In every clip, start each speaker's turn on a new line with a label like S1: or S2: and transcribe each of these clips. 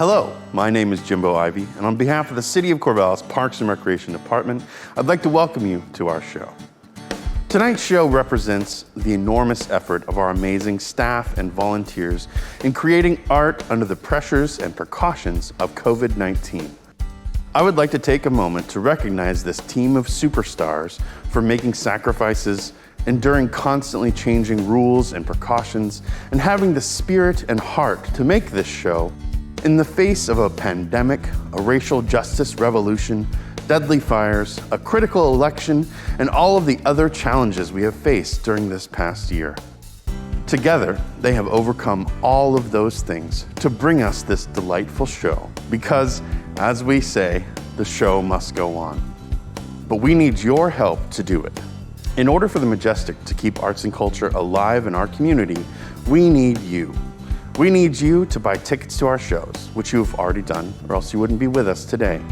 S1: Hello, my name is Jimbo Ivey, and on behalf of the City of Corvallis Parks and Recreation Department, I'd like to welcome you to our show. Tonight's show represents the enormous effort of our amazing staff and volunteers in creating art under the pressures and precautions of COVID-19. I would like to take a moment to recognize this team of superstars for making sacrifices, enduring constantly changing rules and precautions, and having the spirit and heart to make this show in the face of a pandemic, a racial justice revolution, deadly fires, a critical election, and all of the other challenges we have faced during this past year. Together, they have overcome all of those things to bring us this delightful show because, as we say, the show must go on. But we need your help to do it. In order for the Majestic to keep arts and culture alive in our community, we need you. We need you to buy tickets to our shows, which you have already done, or else you wouldn't be with us today.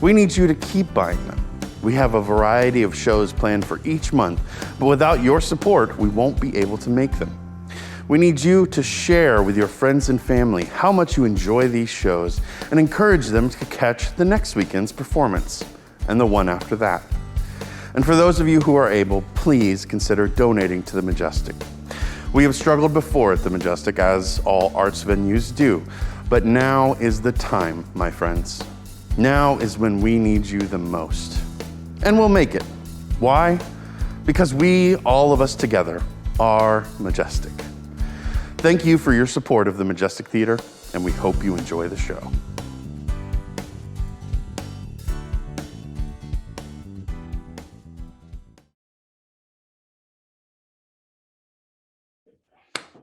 S1: We need you to keep buying them. We have a variety of shows planned for each month, but without your support, we won't be able to make them. We need you to share with your friends and family how much you enjoy these shows and encourage them to catch the next weekend's performance and the one after that. And for those of you who are able, please consider donating to the Majestic. We have struggled before at the Majestic, as all arts venues do, but now is the time, my friends. Now is when we need you the most. And we'll make it. Why? Because we, all of us together, are Majestic. Thank you for your support of the Majestic Theater, and we hope you enjoy the show.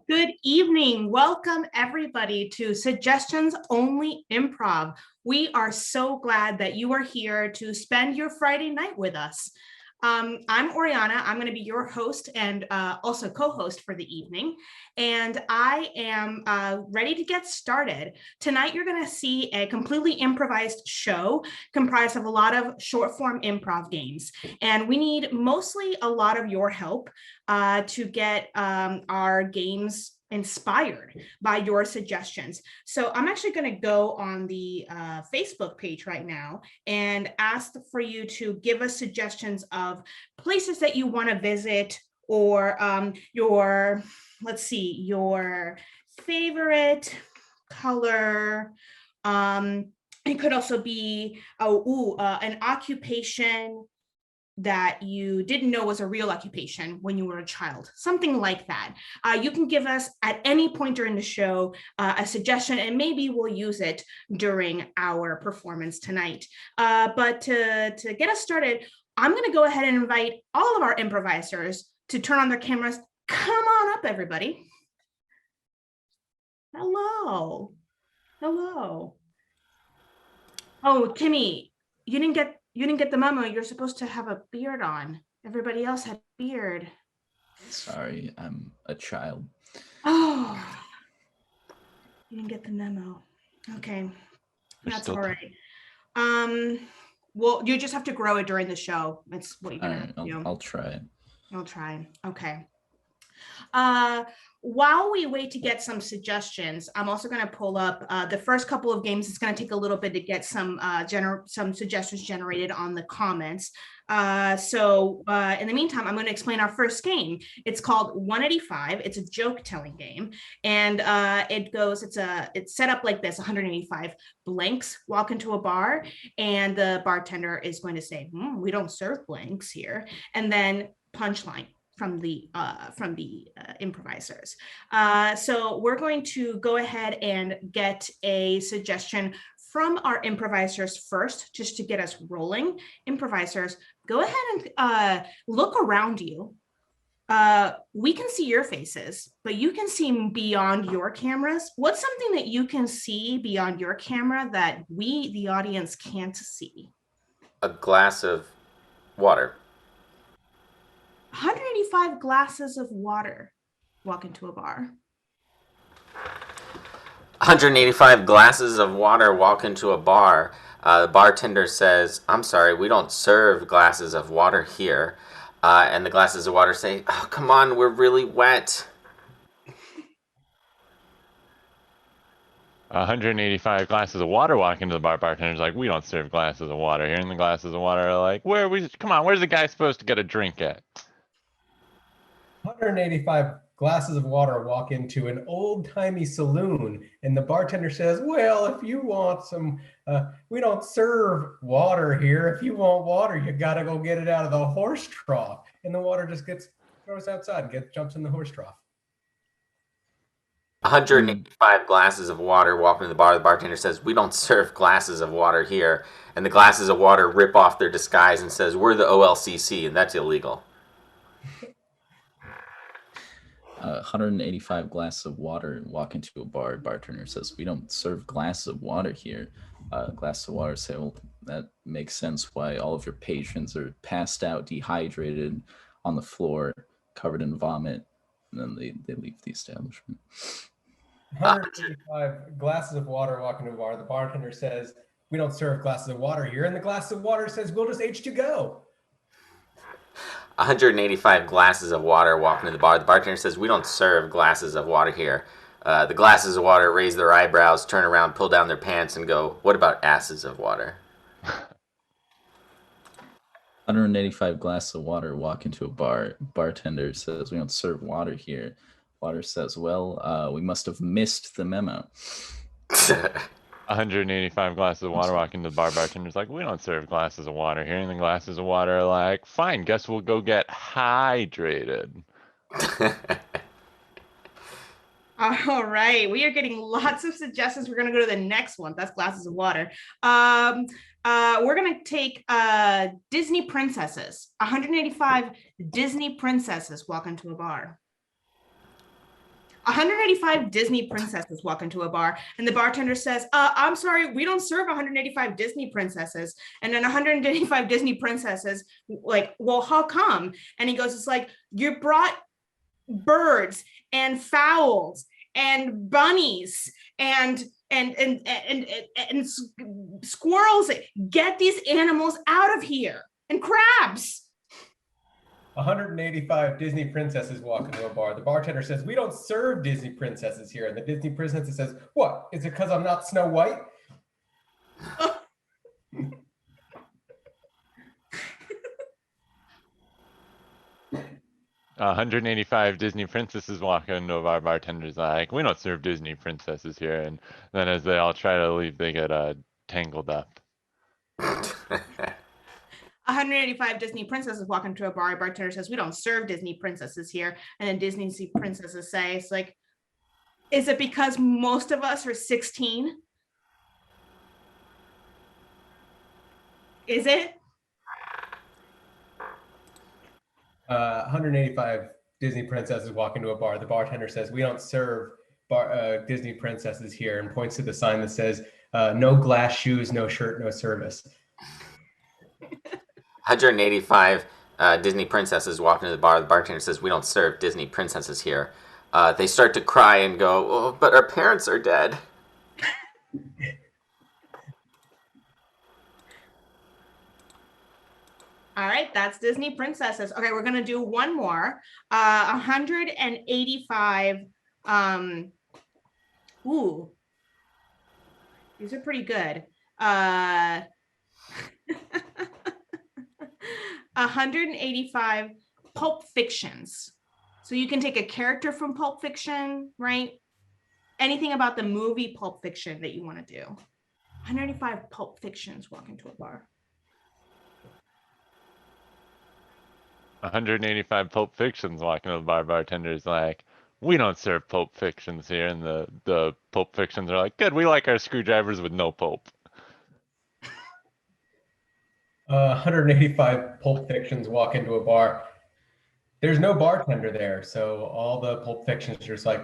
S2: Good evening. Welcome everybody to Suggestions Only Improv. We are so glad that you are here to spend your Friday night with us. I'm Oriana. I'm going to be your host and also co-host for the evening. And I am ready to get started. Tonight, you're going to see a completely improvised show comprised of a lot of short form improv games. And we need mostly a lot of your help to get our games inspired by your suggestions. So I'm actually going to go on the Facebook page right now and ask for you to give us suggestions of places that you want to visit or your favorite color. It could also be an occupation that you didn't know was a real occupation when you were a child, something like that. You can give us at any point during the show a suggestion, and maybe we'll use it during our performance tonight. But to get us started, I'm going to go ahead and invite all of our improvisers to turn on their cameras. Come on up, everybody. Hello. Hello. Oh, Timmy, you didn't get the memo. You're supposed to have a beard on. Everybody else had a beard.
S3: Sorry, I'm a child.
S2: Oh, you didn't get the memo. Okay, that's all right. Well, you just have to grow it during the show. That's what you're gonna have to do.
S3: I'll try it.
S2: I'll try. Okay. While we wait to get some suggestions, I'm also going to pull up the first couple of games. It's going to take a little bit to get some suggestions generated on the comments. So in the meantime, I'm going to explain our first game. It's called 185. It's a joke telling game, and it's set up like this: 185 blanks walk into a bar, and the bartender is going to say, "We don't serve blanks here," and then punchline from the improvisers. So we're going to go ahead and get a suggestion from our improvisers first, just to get us rolling. Improvisers, go ahead and look around you. We can see your faces, but you can see beyond your cameras. What's something that you can see beyond your camera that we, the audience, can't see?
S4: A glass of water.
S2: 185 glasses of water walk into a bar.
S4: 185 glasses of water walk into a bar. The bartender says, "I'm sorry, we don't serve glasses of water here." And the glasses of water say, "Oh, come on, we're really wet."
S5: 185 glasses of water walk into the bar. Bartender's like, we don't serve glasses of water here. And the glasses of water are like, where are we? Come on, where's the guy supposed to get a drink at?
S6: 185 glasses of water walk into an old-timey saloon, and the bartender says, well, if you want some, we don't serve water here. If you want water, you got to go get it out of the horse trough. And the water just throws outside and jumps in the horse trough.
S4: 185 glasses of water walk into the bar. The bartender says, we don't serve glasses of water here. And the glasses of water rip off their disguise and says, we're the OLCC, and that's illegal.
S3: 185 glasses of water walk into a bar. Bartender says, we don't serve glasses of water here. Glasses of water say, well, that makes sense why all of your patrons are passed out, dehydrated, on the floor, covered in vomit. And then they leave the establishment.
S6: 185 glasses of water walk into a bar. The bartender says, we don't serve glasses of water here. And the glass of water says, we'll just H2Go.
S4: 185 glasses of water walk into the bar. The bartender says, we don't serve glasses of water here. The glasses of water raise their eyebrows, turn around, pull down their pants, and go, what about asses of water?
S3: 185 glasses of water walk into a bar. Bartender says, we don't serve water here. Water says, well, we must have missed the memo.
S5: 185 glasses of water walk into the bar. Bartender's like, we don't serve glasses of water here. And the glasses of water are like, fine, guess we'll go get hydrated.
S2: All right, we are getting lots of suggestions. We're going to go to the next one. That's glasses of water. We're going to take Disney princesses. 185 Disney princesses walk into a bar. 185 Disney princesses walk into a bar, and the bartender says, I'm sorry, we don't serve 185 Disney princesses. And then 185 Disney princesses, like, well, how come? And he goes, it's like, you brought birds and fowls and bunnies and squirrels. Get these animals out of here. And crabs.
S6: 185 Disney princesses walk into a bar. The bartender says, we don't serve Disney princesses here. And the Disney princess says, what? Is it because I'm not Snow White?
S5: 185 Disney princesses walk into a bar. Bartender's like, we don't serve Disney princesses here. And then as they all try to leave, they get tangled up.
S2: 185 Disney princesses walk into a bar. Bartender says, we don't serve Disney princesses here. And then Disney princesses say, it's like, is it because most of us are 16? Is it?
S6: 185 Disney princesses walk into a bar. The bartender says, we don't serve Disney princesses here, and points to the sign that says, no glass shoes, no shirt, no service.
S4: 185 Disney princesses walk into the bar. The bartender says, we don't serve Disney princesses here. They start to cry and go, oh, but our parents are dead.
S2: All right, that's Disney princesses. Okay, we're gonna do one more. 185. Ooh, these are pretty good. 185 Pulp Fictions. So you can take a character from Pulp Fiction, right? Anything about the movie Pulp Fiction that you want to do. 185 Pulp Fictions walk into a bar.
S5: 185 Pulp Fictions walking to the bar. Bartender's like, we don't serve Pulp Fictions here. And the Pulp Fictions are like, good, we like our screwdrivers with no pulp.
S6: 185 Pulp Fictions walk into a bar. There's no bartender there, so all the Pulp Fictions are just like,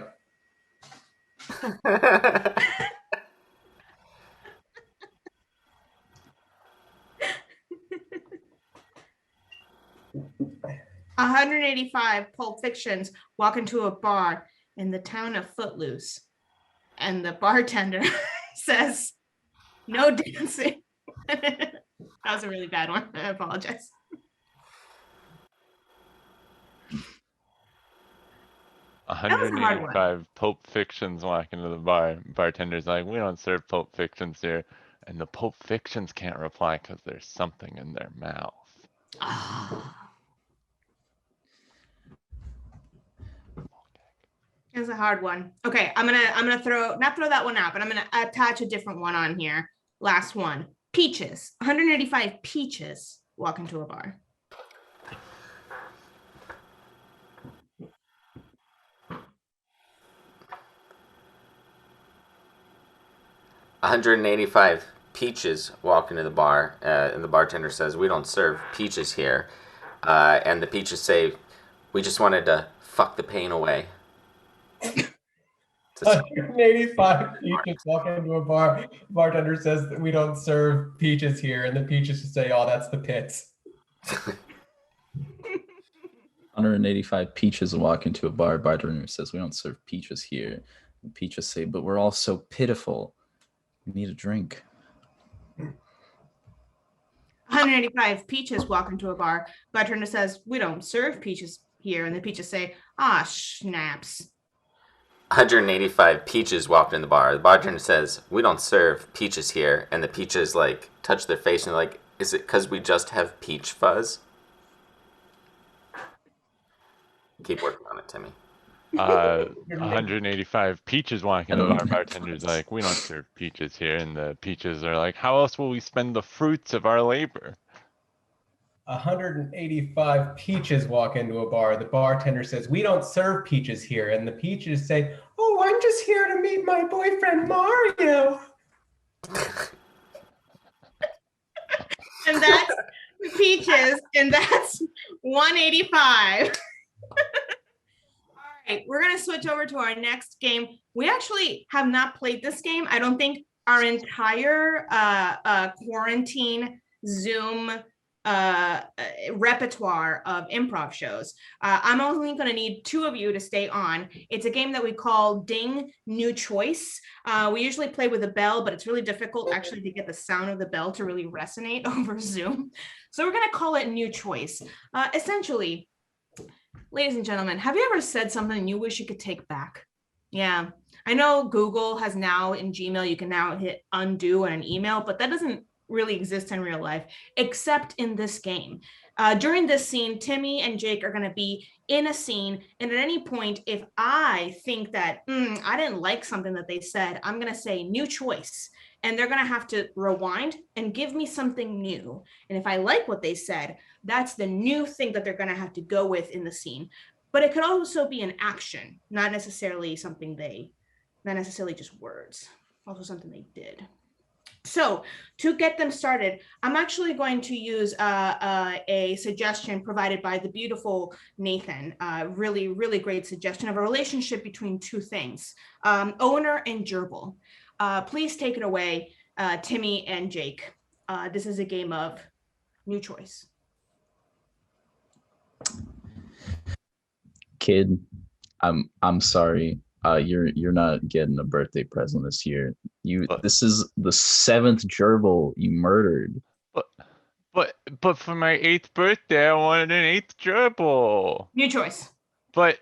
S2: 185 Pulp Fictions walk into a bar in the town of Footloose, and the bartender says, no dancing. That was a really bad one. I apologize. was a hard one.
S5: 185 Pulp Fictions walk into the bar. Bartender's like, we don't serve Pulp Fictions here. And the Pulp Fictions can't reply because there's something in their mouth.
S2: It's a hard one. Okay, I'm gonna not throw that one out, but I'm gonna attach a different one on here. Last one. Peaches. 185 peaches walk into a bar.
S4: "185 peaches walk into the bar, and the bartender says, we don't serve peaches here. And the peaches say, we just wanted to fuck the pain away.
S6: 185 peaches walk into a bar. Bartender says that we don't serve peaches here, and the peaches just say, "Oh, that's the pits."
S3: 185 peaches walk into a bar. Bartender says, we don't serve peaches here. And peaches say, but we're all so pitiful. We need a drink.
S2: 185 peaches walk into a bar. Bartender says, we don't serve peaches here. And the peaches say, ah, snaps.
S4: 185 peaches walked in the bar. The bartender says, we don't serve peaches here. And the peaches, like, touch their face and they're like, is it because we just have peach fuzz? Keep working on it, Timmy.
S5: 185 peaches walk in the bar. Bartender's like, we don't serve peaches here. And the peaches are like, how else will we spend the fruits of our labor?
S6: 185 peaches walk into a bar. The bartender says, we don't serve peaches here. And the peaches say, oh, I'm just here to meet my boyfriend, Mario.
S2: And that's peaches, and that's 185. All right, we're going to switch over to our next game. We actually have not played this game. I don't think our entire quarantine Zoom repertoire of improv shows. I'm only going to need two of you to stay on. It's a game that we call Ding New Choice. We usually play with a bell, but it's really difficult actually to get the sound of the bell to really resonate over Zoom. So we're going to call it New Choice. Essentially, ladies and gentlemen, have you ever said something you wish you could take back? Yeah, I know Google has now in Gmail, you can now hit undo on an email, but that doesn't really exist in real life, except in this game. During this scene, Timmy and Jake are going to be in a scene, and at any point, if I think that I didn't like something that they said, I'm going to say new choice, and they're going to have to rewind and give me something new. And if I like what they said, that's the new thing that they're going to have to go with in the scene. But it could also be an action, not necessarily something not necessarily just words, also something they did. So to get them started, I'm actually going to use a suggestion provided by the beautiful Nathan. Really, really great suggestion of a relationship between two things, owner and gerbil. Please take it away, Timmy and Jake. This is a game of new choice.
S3: Kid, I'm sorry. You're not getting a birthday present this year. This is the 7th gerbil you murdered.
S5: But for my 8th birthday, I wanted an 8th gerbil.
S2: New choice.
S5: But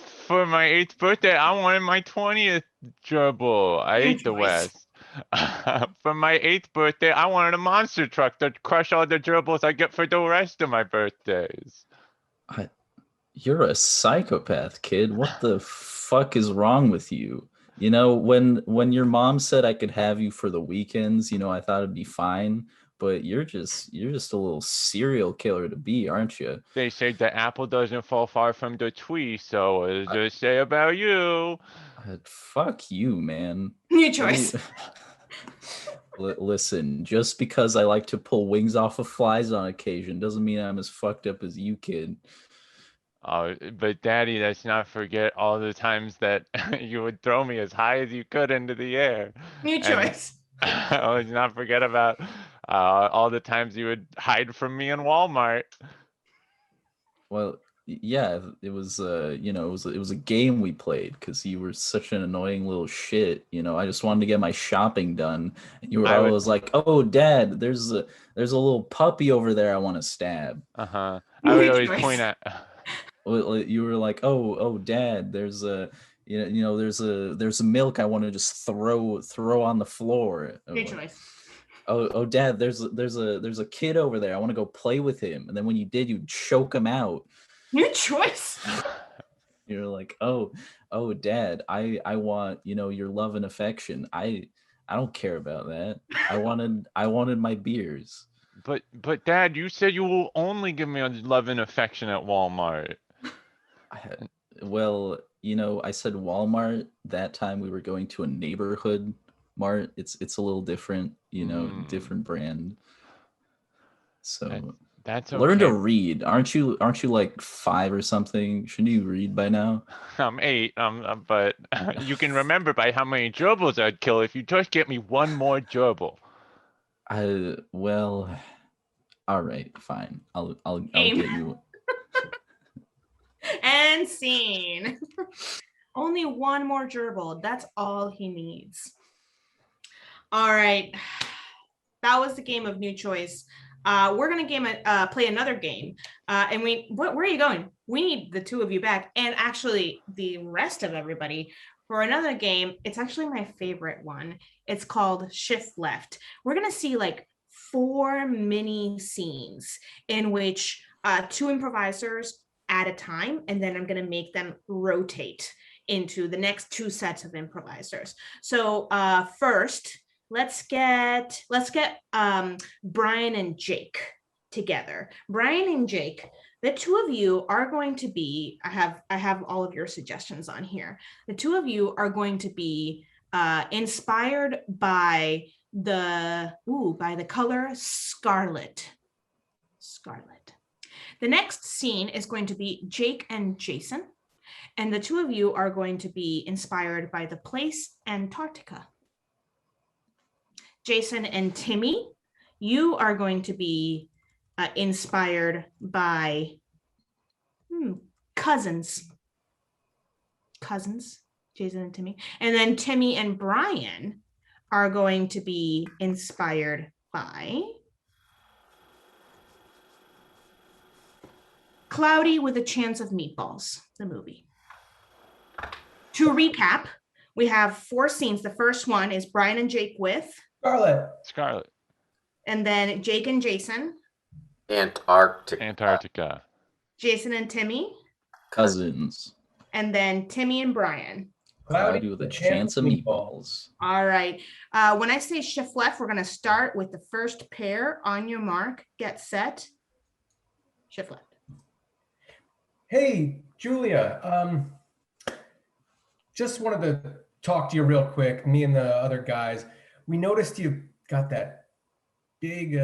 S5: for my 8th birthday, I wanted my 20th gerbil. I ate the West. For my 8th birthday, I wanted a monster truck to crush all the gerbils I get for the rest of my birthdays.
S3: You're a psychopath, kid. What the fuck is wrong with you? You know, when your mom said I could have you for the weekends, you know, I thought it'd be fine. But you're just a little serial killer to be, aren't you?
S5: They say the apple doesn't fall far from the tree, so what does it say about you?
S3: Fuck you, man.
S2: New choice.
S3: Listen, just because I like to pull wings off of flies on occasion doesn't mean I'm as fucked up as you, kid.
S5: Oh, but Daddy, let's not forget all the times that you would throw me as high as you could into the air.
S2: New choice.
S5: Let's not forget about all the times you would hide from me in Walmart.
S3: Well, yeah, it was you know, it was a game we played because you were such an annoying little shit. You know, I just wanted to get my shopping done, and you were always like, "Oh, Dad, there's a little puppy over there I want to stab."
S5: I would always point at.
S3: You were like, oh, Dad, there's a there's a milk I want to just throw on the floor.
S2: Good choice.
S3: Oh, Dad, there's a kid over there. I want to go play with him. And then when you did, you choke him out.
S2: Good choice.
S3: You're like, oh, Dad, I want, your love and affection. I don't care about that. I wanted my beers.
S5: But Dad, you said you will only give me love and affection at Walmart.
S3: Well, I said Walmart. That time we were going to a neighborhood mart. It's a little different, different brand. So
S5: that's
S3: learn to
S5: okay.
S3: read. Aren't you like 5 or something? Shouldn't you read by now?
S5: I'm 8. But you can remember by how many gerbils I'd kill if you just get me one more gerbil.
S3: Well, all right, fine. I'll get you.
S2: And scene. Only one more gerbil. That's all he needs. All right. That was the game of New Choice. We're gonna play another game. And where are you going? We need the 2 of you back, and actually the rest of everybody for another game. It's actually my favorite one. It's called Shift Left. We're gonna see like 4 mini scenes in which 2 improvisers at a time, and then I'm gonna make them rotate into the next 2 sets of improvisers. So first, let's get Brian and Jake together. Brian and Jake, the 2 of you are going to be, I have all of your suggestions on here. The 2 of you are going to be inspired by the color scarlet. Scarlet. The next scene is going to be Jake and Jason, and the 2 of you are going to be inspired by the place Antarctica. Jason and Timmy, you are going to be inspired by cousins. Cousins, Jason and Timmy. And then Timmy and Brian are going to be inspired by Cloudy with a Chance of Meatballs, the movie. To recap, we have 4 scenes. The first one is Brian and Jake with
S5: Scarlet.
S2: And then Jake and Jason.
S5: Antarctica.
S2: Jason and Timmy.
S3: Cousins.
S2: And then Timmy and Brian.
S3: Cloudy with a Chance of Meatballs.
S2: All right. When I say shift left, we're going to start with the first pair. On your mark, get set. Shift left.
S6: Hey, Julia. Just wanted to talk to you real quick. Me and the other guys. We noticed you got that big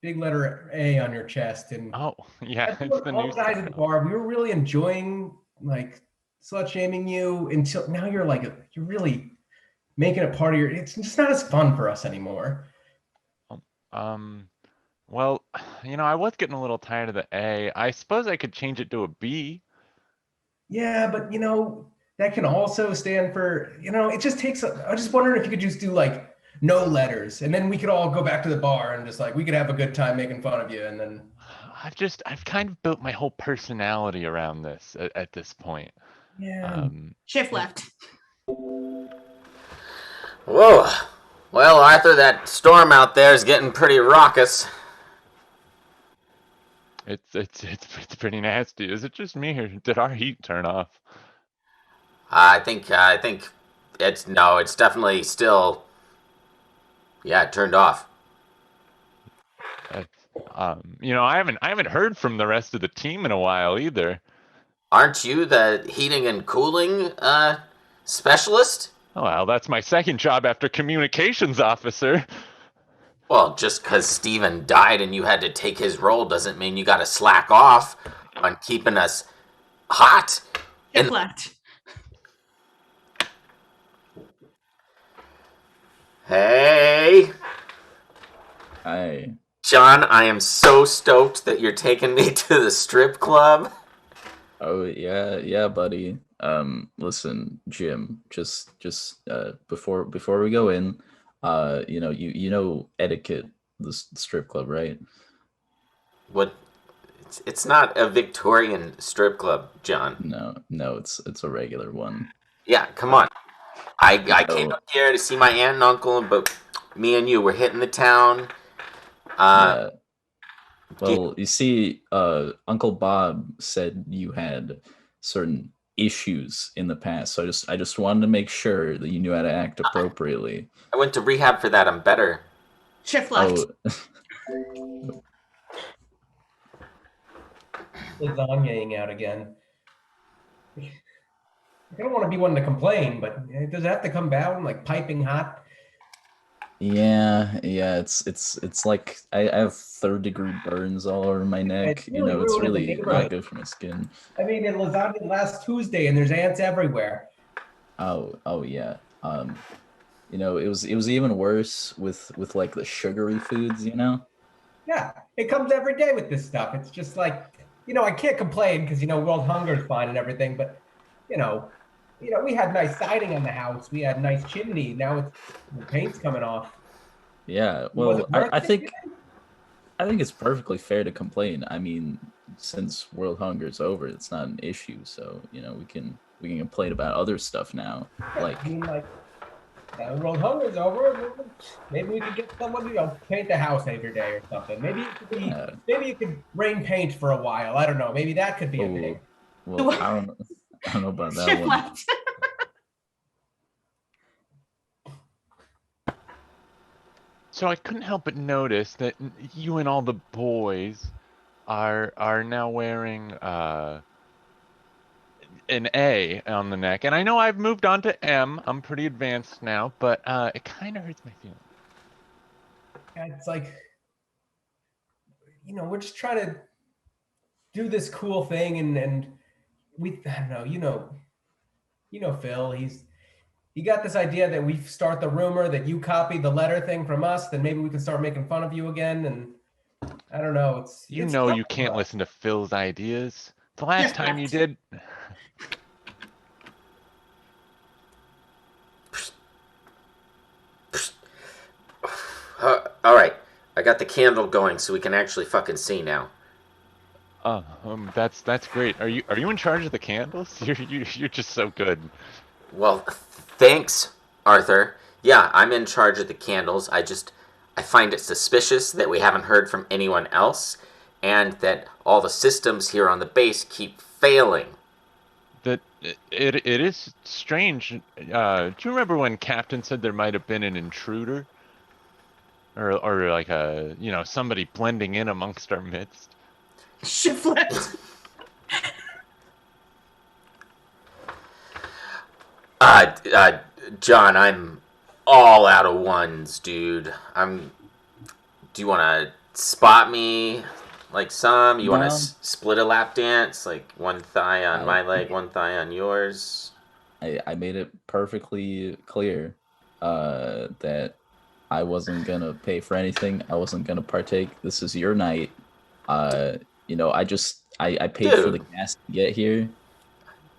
S6: letter A on your chest, and
S5: oh yeah, it's the
S6: all guys at the bar. We were really enjoying like slut shaming you until now. You're really making it part of your. It's just not as fun for us anymore.
S5: Well, I was getting a little tired of the A. I suppose I could change it to a B.
S6: Yeah, but that can also stand for, it just takes, I was just wondering if you could just do like no letters, and then we could all go back to the bar and just like, we could have a good time making fun of you. And then
S5: I've kind of built my whole personality around this at this point.
S6: Yeah.
S2: Shift left.
S4: Whoa. Well, Arthur, that storm out there is getting pretty raucous.
S5: It's pretty nasty. Is it just me, or did our heat turn off?
S4: I think it's definitely still, it turned off.
S5: I haven't heard from the rest of the team in a while either.
S4: Aren't you the heating and cooling specialist?
S5: Oh, well, that's my second job after communications officer.
S4: Well, just because Steven died and you had to take his role doesn't mean you got to slack off on keeping us hot.
S2: Shift left.
S4: Hey.
S3: Hi.
S4: John, I am so stoked that you're taking me to the strip club.
S3: Oh yeah, buddy. Listen, Jim, just before we go in, you know etiquette, the strip club, right?
S4: What? It's not a Victorian strip club, John.
S3: No, it's a regular one.
S4: Yeah, come on. I came
S3: So,
S4: up here to see my aunt and uncle, but me and you were hitting the town.
S3: yeah.
S4: Do you-
S3: Well, you see, Uncle Bob said you had certain issues in the past, so I just wanted to make sure that you knew how to act appropriately.
S4: I went to rehab for that. I'm better.
S2: Shift left.
S3: Oh,
S6: Lasagnaing out again. I don't want to be one to complain, but does it have to come down like piping hot?
S3: yeah, it's like I have third-degree burns all over my neck.
S6: It's really
S3: It's
S6: ruining the
S3: really not
S6: neighborhood.
S3: good for my skin.
S6: I made a lasagna last Tuesday, and there's ants everywhere.
S3: Oh yeah. It was even worse with like the sugary foods,
S6: Yeah, it comes every day with this stuff. It's just like, I can't complain because world hunger is fine and everything, but we had nice siding on the house. We had nice chimney. Now the paint's coming off.
S3: Yeah,
S6: Was
S3: well,
S6: it worth
S3: I
S6: it,
S3: think
S6: you think?
S3: I think it's perfectly fair to complain. I mean, since world hunger is over, it's not an issue. So, we can complain about other stuff now. Like,
S6: I mean, like, now the world hunger's over. Maybe we could get someone, paint the house every day or something. Maybe you could rain paint for a while. I don't know. Maybe that could be a thing.
S3: well, I don't know about that
S2: Shift
S3: one.
S2: left.
S5: So I couldn't help but notice that you and all the boys are now wearing an A on the neck, and I know I've moved on to M. I'm pretty advanced now, but it kind of hurts my feelings.
S6: It's like, we're just trying to do this cool thing, and I don't know, Phil, he got this idea that we start the rumor that you copied the letter thing from us, then maybe we can start making fun of you again. And I don't know. It's
S5: You
S6: it's
S5: know
S6: tough
S5: you
S6: for
S5: can't
S6: us.
S5: listen to Phil's ideas. The last
S2: Shift
S5: time you
S2: left.
S5: did.
S4: All right, I got the candle going so we can actually fucking see now.
S5: That's great. Are you in charge of the candles? You're just so good.
S4: Well, thanks, Arthur. Yeah, I'm in charge of the candles. I find it suspicious that we haven't heard from anyone else, and that all the systems here on the base keep failing.
S5: That it is strange. Do you remember when Captain said there might have been an intruder, or like somebody blending in amongst our midst?
S2: Shift left.
S4: John, I'm all out of ones, dude. Do you want to spot me like some? You want
S3: No.
S4: to split a lap dance? Like one thigh on
S3: I-
S4: my leg, one thigh on yours?
S3: I made it perfectly clear that I wasn't gonna pay for anything. I wasn't gonna partake. This is your night. I paid for the
S4: Dude.
S3: gas to get here.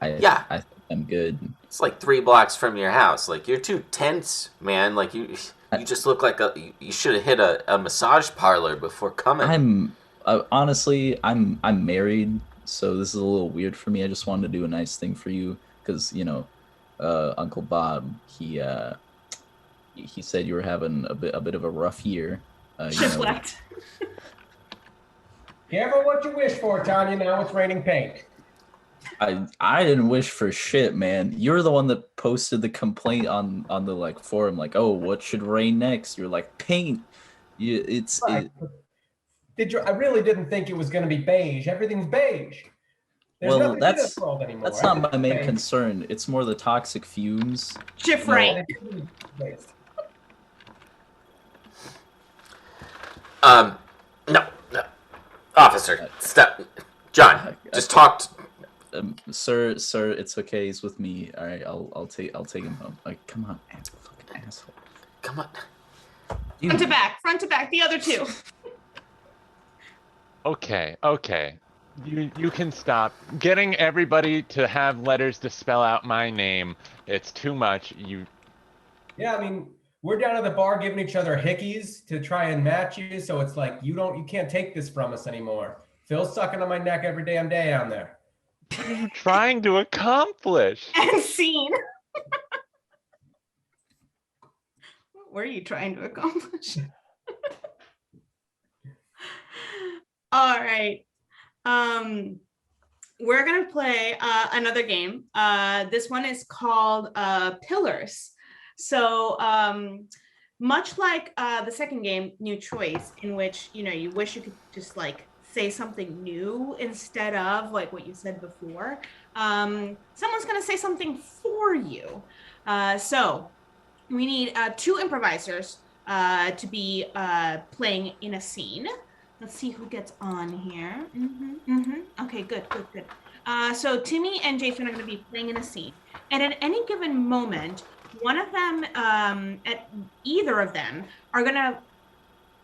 S4: Yeah.
S3: I think I'm good.
S4: It's like 3 blocks from your house. Like, you're too tense, man. Like, you just look like you should have hit a massage parlor before coming.
S3: Honestly, I'm married, so this is a little weird for me. I just wanted to do a nice thing for you because Uncle Bob he said you were having a bit of a rough year.
S2: Shift left.
S6: Careful what you wish for, Tanya. Now it's raining paint.
S3: I didn't wish for shit, man. You're the one that posted the complaint on the forum, like, oh, what should rain next? You're like, paint.
S6: Right. I really didn't think it was going to be beige. Everything's beige. There's
S3: Well,
S6: nothing in
S3: that's
S6: this world anymore.
S3: that's not my
S6: Everything's
S3: main
S6: beige.
S3: concern. It's more the toxic fumes.
S2: Shift
S3: No.
S2: right.
S4: No. Officer, stop. John, just talk.
S3: Sir, it's okay. He's with me. All right, I'll take him home. Like, come on, fucking asshole.
S4: Come on.
S2: Front to back, the other two.
S5: Okay. You can stop getting everybody to have letters to spell out my name. It's too much.
S6: Yeah, I mean, we're down at the bar giving each other hickeys to try and match you. So it's like you can't take this from us anymore. Phil's sucking on my neck every damn day down there.
S5: What are you trying to accomplish?
S2: And scene. What were you trying to accomplish? All right. We're gonna play another game. This one is called Pillars. So much like the second game, New Choice, in which you wish you could just like say something new instead of like what you said before. Someone's gonna say something for you. So we need 2 improvisers to be playing in a scene. Let's see who gets on here. Okay, good. So Timmy and Jason are going to be playing in a scene. And at any given moment, one of them, either of them, are going to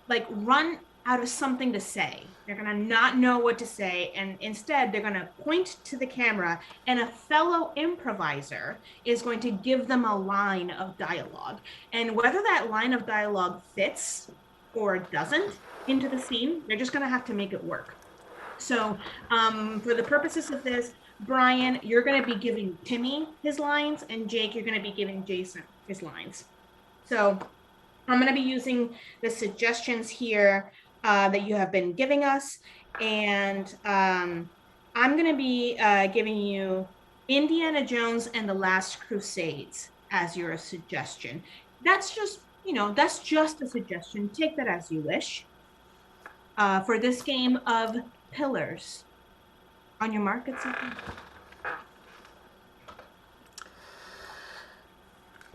S2: like run out of something to say. They're going to not know what to say. And instead, they're going to point to the camera and a fellow improviser is going to give them a line of dialogue. And whether that line of dialogue fits or doesn't into the scene, they're just going to have to make it work. So for the purposes of this, Brian, you're going to be giving Timmy his lines, and Jake, you're going to be giving Jason his lines. So I'm going to be using the suggestions here that you have been giving us, and I'm going to be giving you Indiana Jones and the Last Crusades as your suggestion. That's just, that's just a suggestion. Take that as you wish. For this game of Pillars. On your mark, it's okay.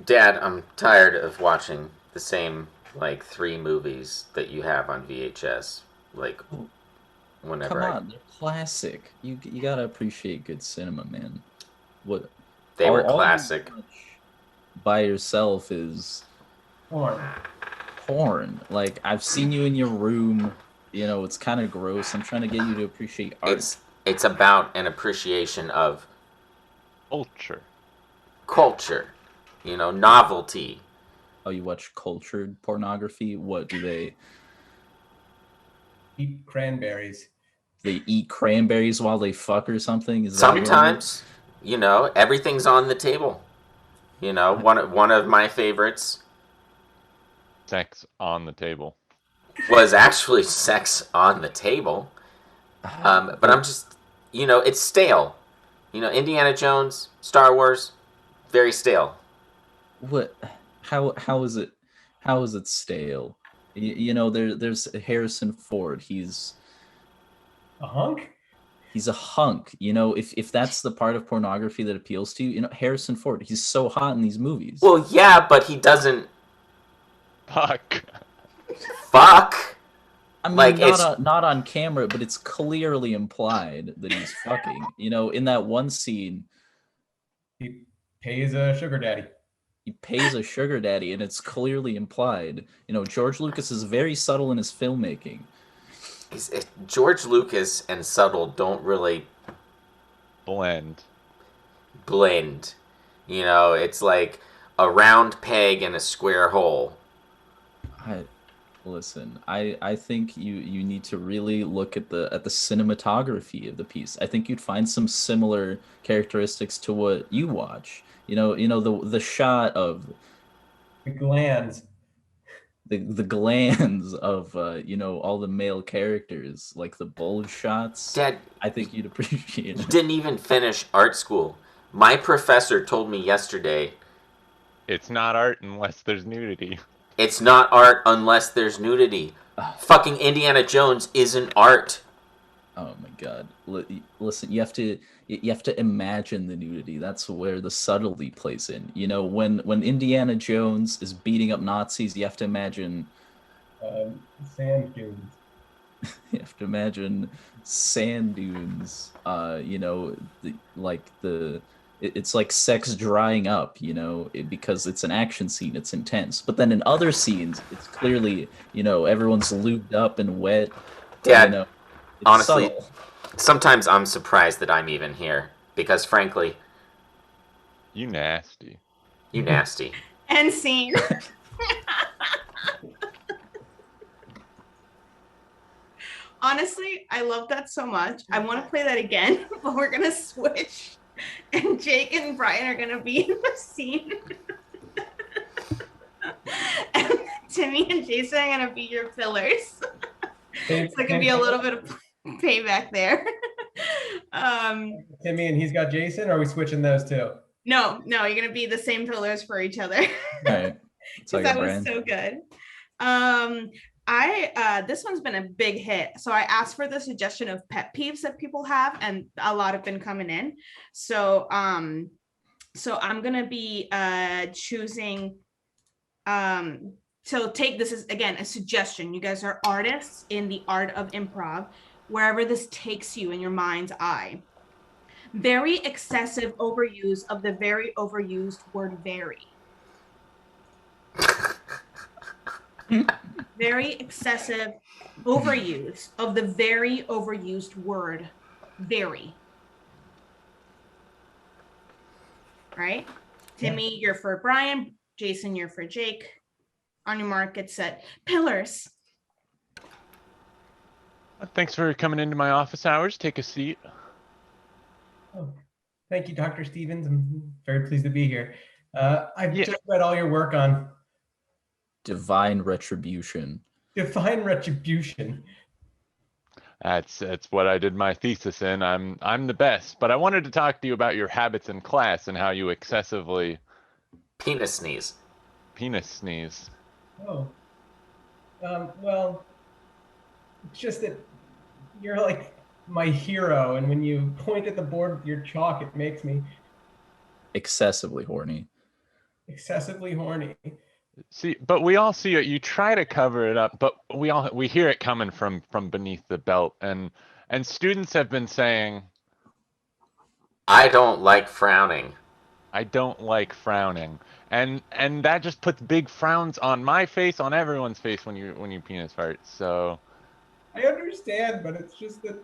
S4: Dad, I'm tired of watching the same, 3 movies that you have on VHS. Whenever
S3: Come on, they're classic. You gotta appreciate good cinema, man. What
S4: They were
S3: all you
S4: classic.
S3: watch by yourself is porn. Like, I've seen you in your room. It's kind of gross. I'm trying to get you to appreciate art.
S4: It's about an appreciation of
S5: Culture.
S4: Novelty.
S3: Oh, you watch cultured pornography? What do they?
S6: Eat cranberries.
S3: They eat cranberries while they fuck or something? Is that what-
S4: Sometimes, everything's on the table. One of my favorites
S5: Sex on the table.
S4: was actually sex on the table. But I'm just, it's stale. Indiana Jones, Star Wars, very stale.
S3: What? How is it? How is it stale? There's Harrison Ford. He's
S6: A hunk?
S3: He's a hunk. If that's the part of pornography that appeals to you, Harrison Ford. He's so hot in these movies.
S4: Well, yeah, but he doesn't
S5: Fuck.
S4: fuck.
S3: I mean,
S4: like,
S3: not on camera, but it's clearly implied that he's fucking. In that one scene,
S6: He pays a sugar daddy.
S3: he pays a sugar daddy, and it's clearly implied. George Lucas is very subtle in his filmmaking.
S4: George Lucas and subtle don't really
S5: Blend.
S4: blend. It's like a round peg in a square hole.
S3: Listen, I think you need to really look at the cinematography of the piece. I think you'd find some similar characteristics to what you watch. The shot of
S6: The glands.
S3: the glands of all the male characters, like the bulge shots.
S4: Dad,
S3: I think you'd appreciate
S4: you
S3: it.
S4: didn't even finish art school. My professor told me yesterday,
S5: It's not art unless there's nudity.
S4: it's not art unless there's nudity. Fucking Indiana Jones isn't art.
S3: Oh my god! Listen, you have to imagine the nudity. That's where the subtlety plays in. When Indiana Jones is beating up Nazis, you have to imagine.
S6: Sand dunes.
S3: You have to imagine sand dunes. It's like sex drying up. Because it's an action scene. It's intense. But then in other scenes, it's clearly everyone's lubed up and wet.
S4: Dad,
S3: It's
S4: honestly,
S3: subtle.
S4: sometimes I'm surprised that I'm even here. Because frankly,
S5: You nasty.
S4: you nasty.
S2: End scene. Honestly, I love that so much. I want to play that again, but we're gonna switch, and Jake and Brian are gonna be in the scene, and Timmy and Jason are gonna be your pillars. So it can be a little bit of payback there.
S6: Timmy and he's got Jason, or are we switching those two?
S2: No, you're gonna be the same pillars for each other.
S3: All right. It's like
S2: That
S3: a
S2: was
S3: brand.
S2: so good. This one's been a big hit. So I asked for the suggestion of pet peeves that people have, and a lot have been coming in. So I'm gonna be choosing. So take this as again a suggestion. You guys are artists in the art of improv, wherever this takes you in your mind's eye. Very excessive overuse of the very overused word very. Very excessive overuse of the very overused word very. Right? Timmy, you're for Brian. Jason, you're for Jake. On your mark, get set. Pillars.
S5: Thanks for coming into my office hours. Take a seat.
S6: Oh, thank you, Dr. Stevens. I'm very pleased to be here. I've
S5: Yeah.
S6: just read all your work on
S3: Divine retribution.
S6: divine retribution.
S5: That's what I did my thesis in. I'm the best, but I wanted to talk to you about your habits in class and how you excessively
S4: Penis sneeze.
S5: penis sneeze.
S6: Oh, well, it's just that you're like my hero, and when you point at the board with your chalk, it makes me
S3: Excessively horny.
S6: excessively horny.
S5: See, but we all see it. You try to cover it up, but we hear it coming from beneath the belt, and students have been saying,
S4: I don't like frowning.
S5: I don't like frowning. And that just puts big frowns on my face, on everyone's face when you penis fart. So
S6: I understand, but it's just that,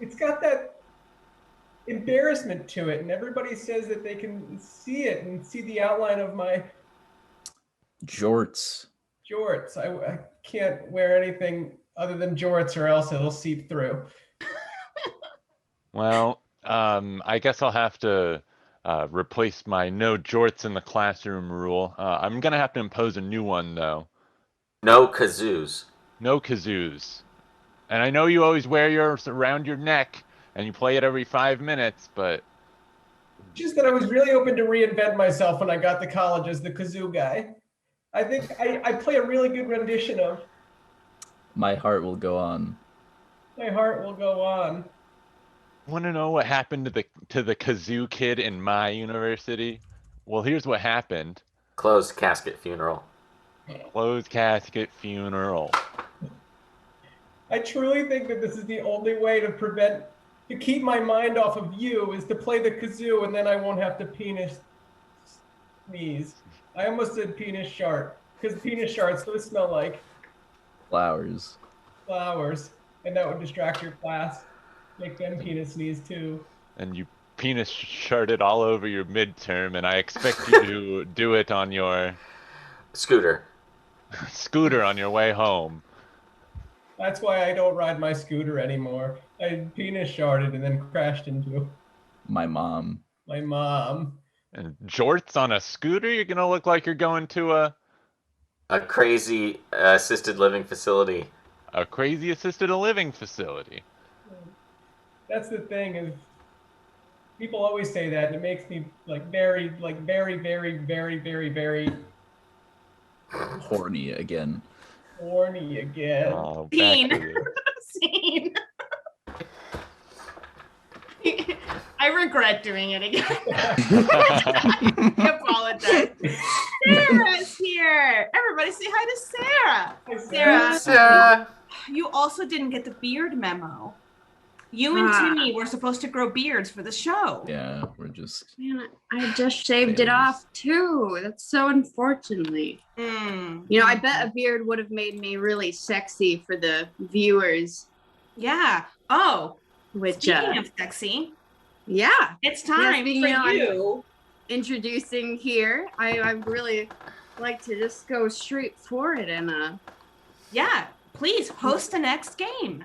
S6: it's got that embarrassment to it, and everybody says that they can see it and see the outline of my
S3: Jorts.
S6: jorts. I can't wear anything other than jorts, or else it'll seep through.
S5: well, I guess I'll have to replace my no jorts in the classroom rule. I'm gonna have to impose a new one though.
S4: No kazoos.
S5: No kazoos. And I know you always wear yours around your neck and you play it every 5 minutes, but
S6: Just that I was really open to reinvent myself when I got to college as the kazoo guy. I think I play a really good rendition of
S3: My heart will go on.
S6: My Heart Will Go On.
S5: want to know what happened to the kazoo kid in my university? Well, here's what happened.
S4: Closed casket funeral.
S5: Closed casket funeral.
S6: I truly think that this is the only way to keep my mind off of you, is to play the kazoo, and then I won't have to penis sneeze. I almost said penis shart, because penis sharts, those smell like
S3: Flowers.
S6: flowers, and that would distract your class. Make them penis sneeze too.
S5: And you penis sharted all over your midterm, and I expect you to do it on your
S4: Scooter.
S5: scooter on your way home.
S6: That's why I don't ride my scooter anymore. I penis sharted and then crashed into
S3: My mom.
S6: my mom.
S5: And jorts on a scooter? You're gonna look like you're going to
S4: A crazy assisted living facility.
S5: a crazy assisted living facility.
S6: That's the thing, is people always say that, and it makes me very, very
S3: Horny again.
S6: horny again.
S5: Oh, back
S2: Scene.
S5: to you.
S2: Scene. I regret doing it again. I apologize. Sarah's here. Everybody say hi to Sarah. Sarah,
S4: Sarah.
S2: you also didn't get the beard memo. You and Timmy were supposed to grow beards for the show.
S3: Yeah, we're just
S7: Man, I just shaved it off too. That's so unfortunately. I bet a beard would have made me really sexy for the viewers.
S2: Yeah. Oh,
S7: Which,
S2: speaking of sexy,
S7: yeah,
S2: it's time
S7: being,
S2: for
S7: you know,
S2: you.
S7: introducing here. I really like to just go straight for it and
S2: Yeah, please host the next game.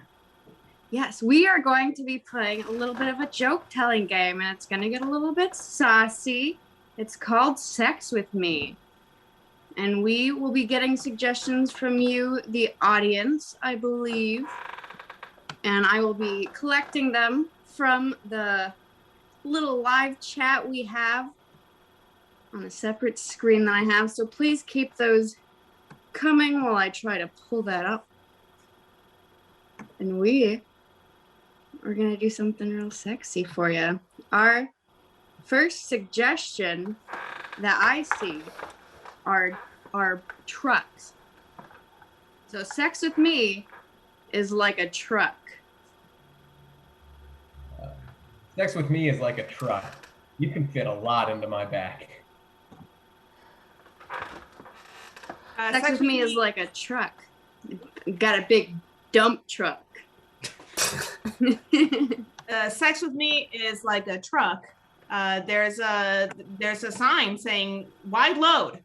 S7: Yes, we are going to be playing a little bit of a joke-telling game, and it's going to get a little bit saucy. It's called Sex With Me. And we will be getting suggestions from you, the audience, I believe. And I will be collecting them from the little live chat we have on a separate screen that I have. So please keep those coming while I try to pull that up. And we're going to do something real sexy for you. Our first suggestion that I see are trucks. So Sex With Me is like a truck.
S6: Sex with me is like a truck. You can fit a lot into my back.
S7: Sex With Me is like a truck. Got a big dump truck.
S2: Sex With Me is like a truck. There's a sign saying wide load.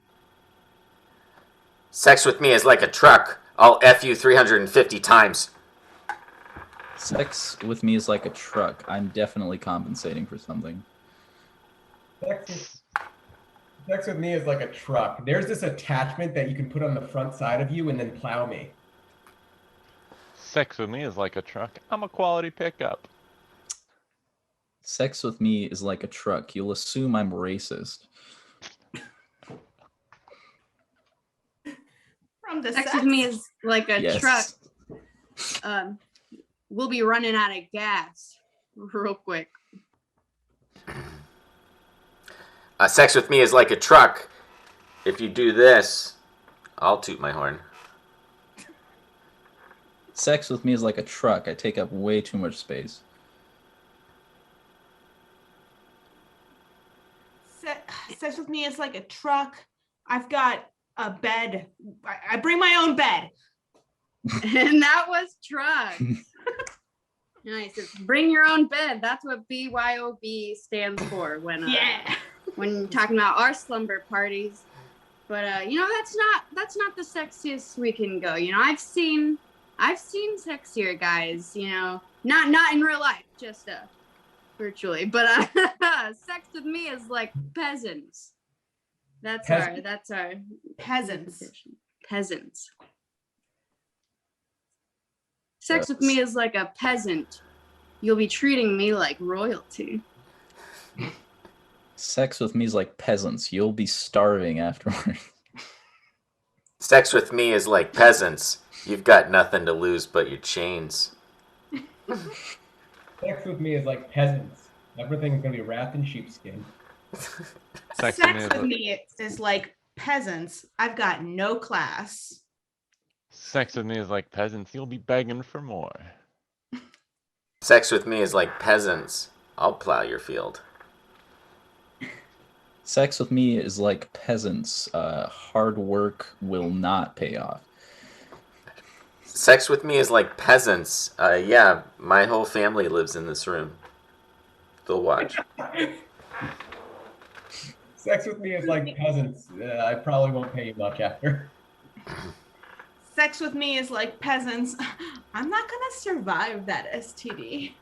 S4: Sex with me is like a truck. I'll F you 350 times.
S3: Sex with me is like a truck. I'm definitely compensating for something.
S6: Sex with me is like a truck. There's this attachment that you can put on the front side of you and then plow me.
S5: Sex with me is like a truck. I'm a quality pickup.
S3: Sex with me is like a truck. You'll assume I'm racist.
S2: From the
S7: Sex With Me is like a
S3: Yes.
S7: truck. We'll be running out of gas real quick.
S4: Sex with me is like a truck. If you do this, I'll toot my horn.
S3: Sex with me is like a truck. I take up way too much space.
S2: Sex with me is like a truck. I've got a bed. I bring my own bed.
S7: And that was trucks. Nice. It's bring your own bed. That's what BYOB stands for when when talking about our slumber parties. But that's not the sexiest we can go. I've seen sexier guys, not in real life, just virtually. But sex with me is like peasants. That's our
S2: Peasants.
S7: Peasants. Sex with me is like a peasant. You'll be treating me like royalty.
S3: Sex with me is like peasants. You'll be starving afterward.
S4: Sex with me is like peasants. You've got nothing to lose but your chains.
S6: Sex with me is like peasants. Everything's gonna be wrapped in sheepskin.
S2: Sex with me is like peasants. I've got no class.
S5: Sex with me is like peasants. You'll be begging for more.
S4: Sex with me is like peasants. I'll plow your field.
S3: Sex with me is like peasants. Hard work will not pay off.
S4: Sex with me is like peasants. Yeah, my whole family lives in this room. They'll watch.
S6: Sex with me is like peasants. I probably won't pay you much after.
S2: Sex with me is like peasants. I'm not gonna survive that STD.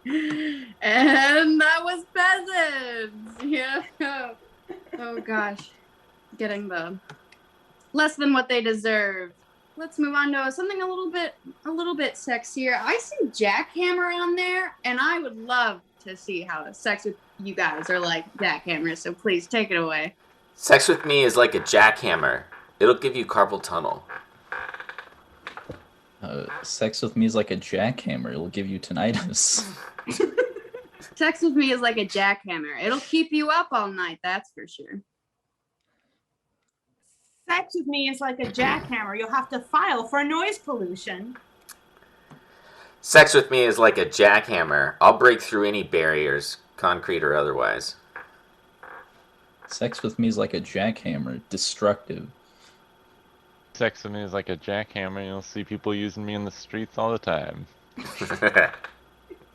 S7: And that was peasants. Yeah. Oh gosh. Getting the less than what they deserve. Let's move on to something a little bit sexier. I see jackhammer on there, and I would love to see how sex with you guys are like jackhammer. So please take it away.
S4: Sex with me is like a jackhammer. It'll give you carpal tunnel.
S3: Sex with me is like a jackhammer. It'll give you tinnitus.
S7: Sex with me is like a jackhammer. It'll keep you up all night, that's for sure.
S2: Sex with me is like a jackhammer. You'll have to file for noise pollution.
S4: Sex with me is like a jackhammer. I'll break through any barriers, concrete or otherwise.
S3: Sex with me is like a jackhammer. Destructive.
S5: Sex with me is like a jackhammer. You'll see people using me in the streets all the time.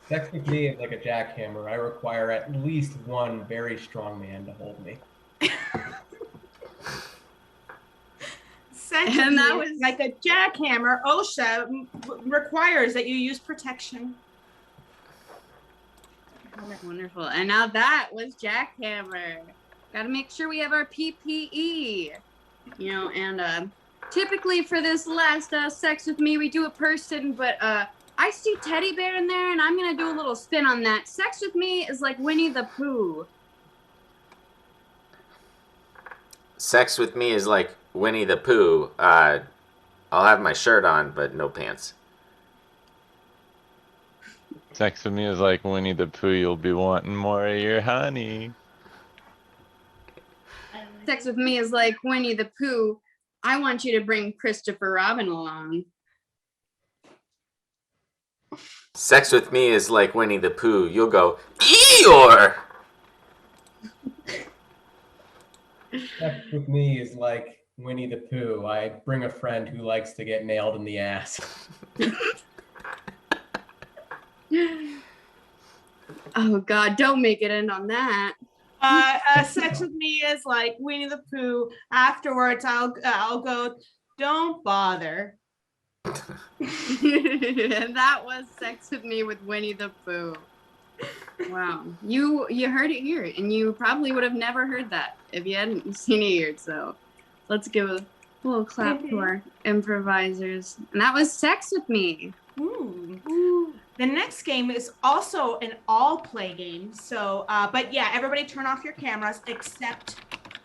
S6: Sex with me is like a jackhammer. I require at least one very strong man to hold me.
S2: Sex
S7: And
S2: with
S7: that
S2: me
S7: was
S2: is like a jackhammer. OSHA requires that you use protection.
S7: wonderful. And now that was jackhammer. Got to make sure we have our PPE. You know, and typically for this last sex with me, we do a person, but I see teddy bear in there, and I'm gonna do a little spin on that. Sex with me is like Winnie the Pooh.
S4: Sex with me is like Winnie the Pooh. I'll have my shirt on, but no pants.
S5: Sex with me is like Winnie the Pooh. You'll be wanting more of your honey.
S7: Sex with me is like Winnie the Pooh. I want you to bring Christopher Robin along.
S4: Sex with me is like Winnie the Pooh. You'll go, Eeyore!
S6: Sex with me is like Winnie the Pooh. I bring a friend who likes to get nailed in the ass.
S7: Oh God, don't make it end on that.
S2: Sex with me is like Winnie the Pooh. Afterwards, I'll go, don't bother.
S7: And that was Sex with Me with Winnie the Pooh. Wow, you heard it here, and you probably would have never heard that if you hadn't seen it here. So let's give a little clap to our improvisers. And that was Sex with Me.
S2: Ooh. The next game is also an all-play game. So, but yeah, everybody turn off your cameras except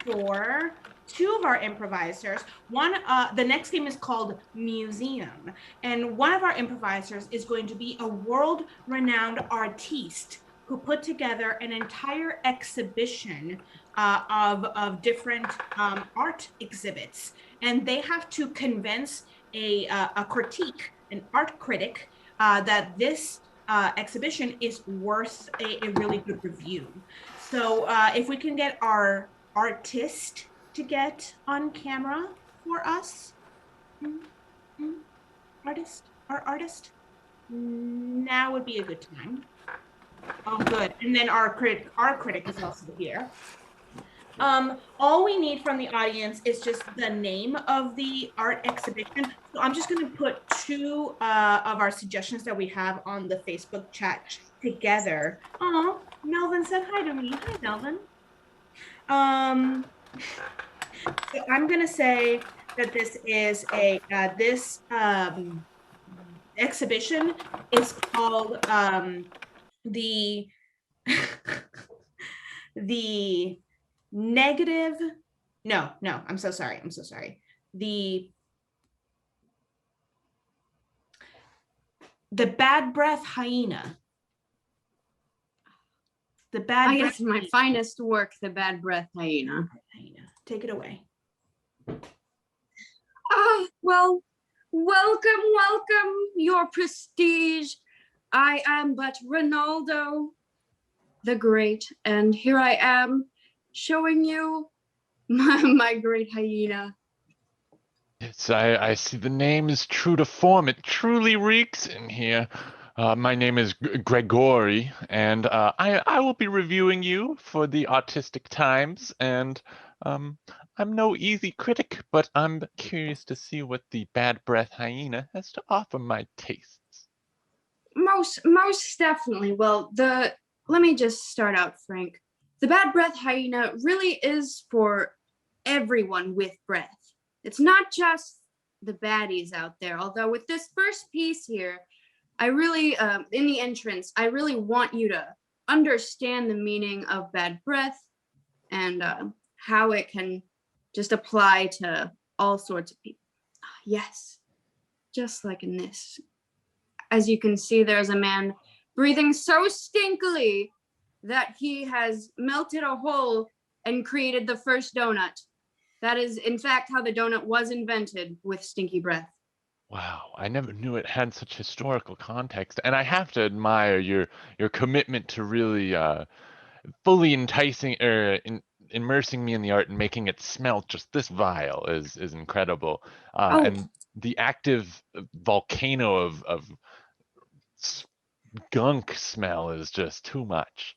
S2: for two of our improvisers. The next game is called Museum. And one of our improvisers is going to be a world-renowned artiste who put together an entire exhibition of different art exhibits. And they have to convince a critique, an art critic, that this exhibition is worth a really good review. So if we can get our artist to get on camera for us. Our artist. Now would be a good time. Oh, good. And then our critic is also here. All we need from the audience is just the name of the art exhibition. So I'm just going to put two of our suggestions that we have on the Facebook chat together. Oh, Melvin said hi to me. Hi, Melvin. So I'm going to say that this is this exhibition is called the negative. No, I'm so sorry. The bad breath hyena. The bad
S7: I
S2: breath
S7: guess my finest work, The Bad Breath Hyena.
S2: Take it away.
S7: Well, welcome, your prestige. I am but Ronaldo the Great, and here I am showing you my great hyena.
S5: Yes, I see the name is true to form. It truly reeks in here. My name is Gregory, and I will be reviewing you for the Artistic Times, and I'm no easy critic, but I'm curious to see what the Bad Breath Hyena has to offer my tastes.
S7: Most definitely. Well, let me just start out, Frank. The Bad Breath Hyena really is for everyone with breath. It's not just the baddies out there, although with this first piece here, I really, in the entrance, I really want you to understand the meaning of bad breath and how it can just apply to all sorts of people. Yes, just like in this. As you can see, there's a man breathing so stinkily that he has melted a hole and created the first donut. That is, in fact, how the donut was invented, with stinky breath.
S5: Wow, I never knew it had such historical context, and I have to admire your commitment to really fully enticing immersing me in the art and making it smell just this vile is incredible. And the active volcano of skunk smell is just too much.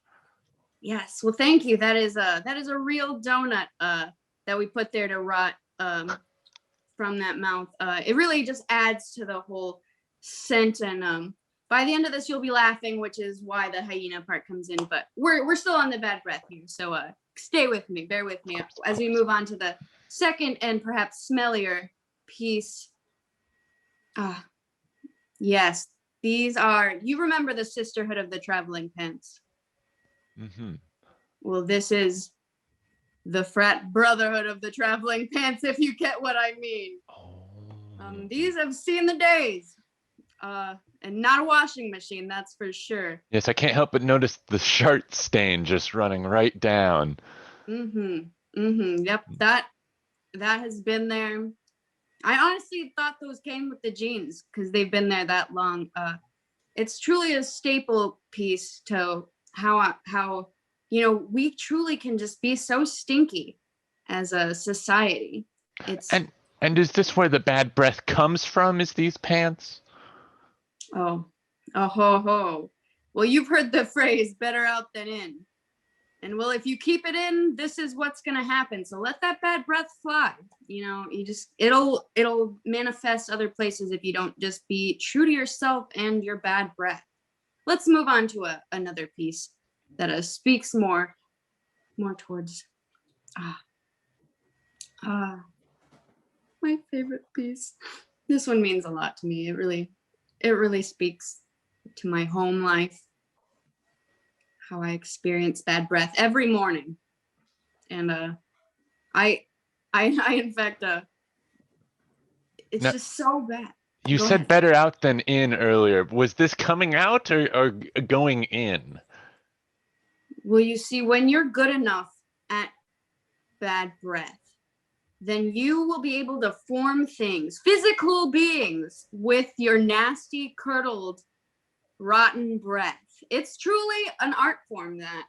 S7: Yes, well, thank you. That is a real donut that we put there to rot from that mouth. It really just adds to the whole scent. And by the end of this, you'll be laughing, which is why the hyena part comes in. But we're still on the bad breath here, so stay with me, bear with me as we move on to the second and perhaps smellier piece. Yes, these are. You remember the Sisterhood of the Traveling Pants?
S5: Mm-hmm.
S7: Well, this is the Frat Brotherhood of the Traveling Pants, if you get what I mean. These have seen the days. And not a washing machine, that's for sure.
S5: Yes, I can't help but notice the shirt stain just running right down.
S7: Yep, that has been there. I honestly thought those came with the jeans because they've been there that long. It's truly a staple piece to how we truly can just be so stinky as a society.
S5: And is this where the bad breath comes from? Is these pants?
S7: Oh ho ho. Well, you've heard the phrase "better out than in." And well, if you keep it in, this is what's gonna happen. So let that bad breath fly. It'll manifest other places if you don't just be true to yourself and your bad breath. Let's move on to another piece that speaks more towards my favorite piece. This one means a lot to me. It really speaks to my home life. How I experience bad breath every morning. And I in fact it's
S5: now,
S7: just so bad.
S5: You
S7: Go
S5: said
S7: ahead.
S5: better out than in earlier. Was this coming out or going in?
S7: Well, you see, when you're good enough at bad breath, then you will be able to form things, physical beings, with your nasty, curdled, rotten breath. It's truly an art form that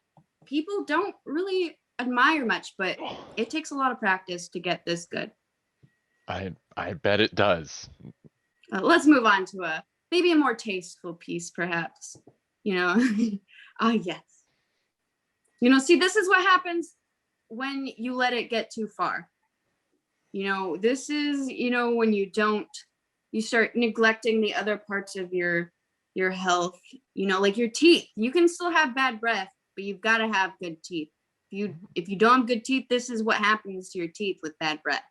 S7: people don't really admire much, but it takes a lot of practice to get this good.
S5: I bet it does.
S7: Let's move on to maybe a more tasteful piece, perhaps. Yes. See, this is what happens when you let it get too far. This is, when you start neglecting the other parts of your health, like your teeth. You can still have bad breath, but you've got to have good teeth. If you don't have good teeth, this is what happens to your teeth with bad breath.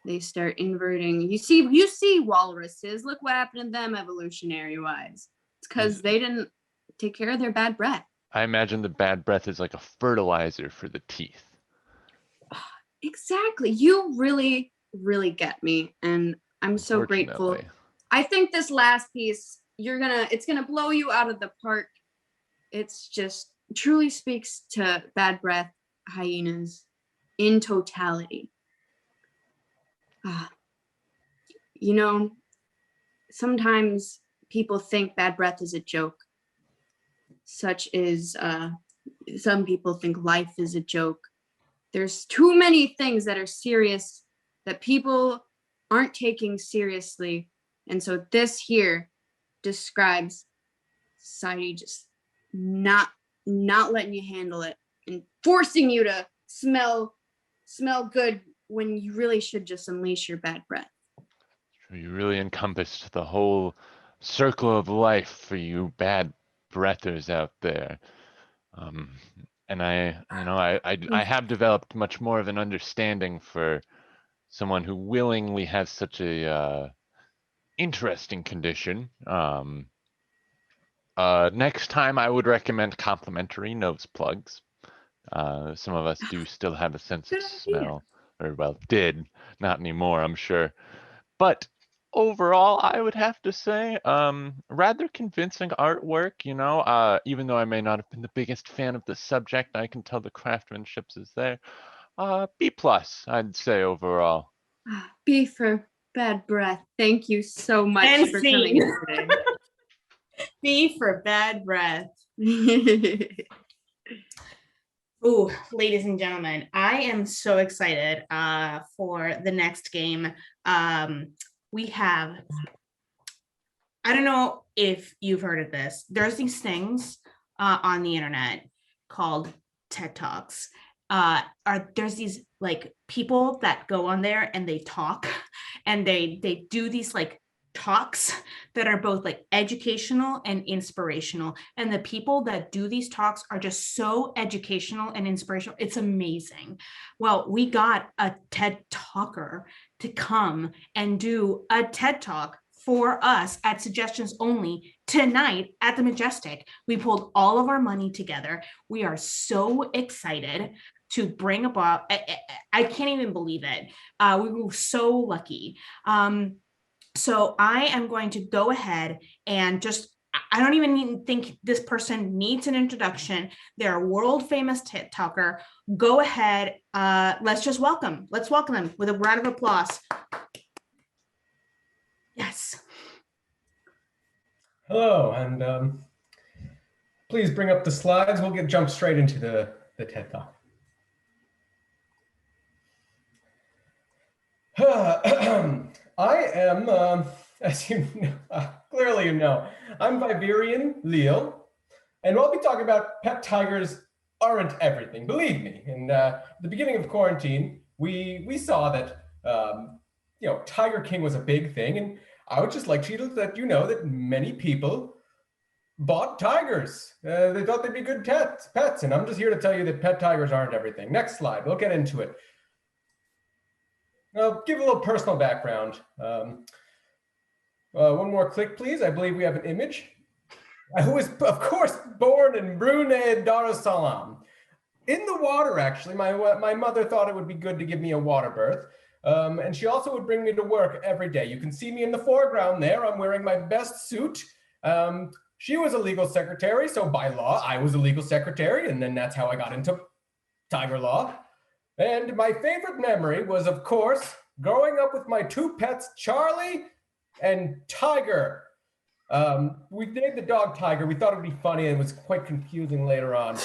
S7: They start inverting. You see walruses. Look what happened to them evolutionary wise. It's because they didn't take care of their bad breath.
S5: I imagine the bad breath is like a fertilizer for the teeth.
S7: Exactly. You really, really get me. And I'm so grateful. I think this last piece, it's gonna blow you out of the park. It's just truly speaks to bad breath hyenas in totality. Sometimes people think bad breath is a joke. Such as some people think life is a joke. There's too many things that are serious that people aren't taking seriously. And so this here describes society just not letting you handle it and forcing you to smell good when you really should just unleash your bad breath.
S5: You really encompassed the whole circle of life for you bad breathers out there. And I have developed much more of an understanding for someone who willingly has such a interesting condition. Next time I would recommend complimentary nose plugs. Some of us do still have a sense of smell, or well, did, not anymore, I'm sure. But overall, I would have to say, rather convincing artwork, even though I may not have been the biggest fan of the subject, I can tell the craftsmanship is there. B+, I'd say overall.
S7: B for bad breath. Thank you so much
S2: And
S7: for
S2: C.
S7: coming in today.
S2: B for bad breath. Ooh, ladies and gentlemen, I am so excited for the next game. We have, I don't know if you've heard of this. There's these things on the internet called TED Talks. there's these like people that go on there and they talk and they do these like talks that are both like educational and inspirational, and the people that do these talks are just so educational and inspirational. It's amazing. Well, we got a TED talker to come and do a TED talk for us at Suggestions Only tonight at the Majestic. We pulled all of our money together. We are so excited to bring about, I can't even believe it. We were so lucky. So I am going to go ahead and just, I don't even think this person needs an introduction. They're a world famous TED talker. Go ahead. Let's welcome them with a round of applause. Yes.
S6: Hello, and please bring up the slides. We'll jump straight into the TED Talk. I am, as you know, clearly you know, I'm Viverian Leal, and we'll be talking about pet tigers aren't everything. Believe me, in the beginning of quarantine, we saw that Tiger King was a big thing, and I would just like to let you know that many people bought tigers. They thought they'd be good pets, and I'm just here to tell you that pet tigers aren't everything. Next slide, we'll get into it. I'll give a little personal background. One more click, please. I believe we have an image. I was, of course, born in Brunei Darussalam. In the water, actually. My mother thought it would be good to give me a water birth. And she also would bring me to work every day. You can see me in the foreground there. I'm wearing my best suit. She was a legal secretary, so by law, I was a legal secretary, and then that's how I got into tiger law. And my favorite memory was, of course, growing up with my two pets, Charlie and Tiger. We named the dog Tiger. We thought it would be funny, and it was quite confusing later on.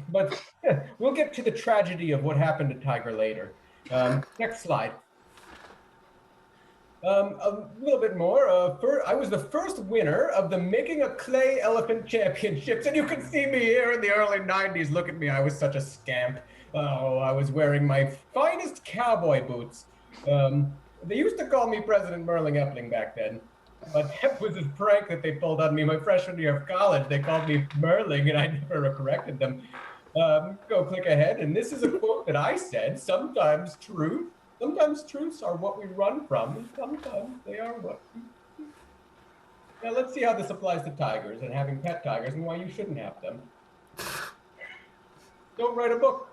S6: But we'll get to the tragedy of what happened to Tiger later. Next slide. A little bit more. I was the first winner of the Making a Clay Elephant Championships, and you can see me here in the early 90s. Look at me, I was such a scamp. Oh, I was wearing my finest cowboy boots. They used to call me President Merlin Epling back then, but that was a prank that they pulled on me my freshman year of college. They called me Merling, and I never corrected them. Go click ahead, and this is a quote that I said. Sometimes truths are what we run from, and sometimes they are what we do. Now let's see how this applies to tigers and having pet tigers and why you shouldn't have them. Don't write a book.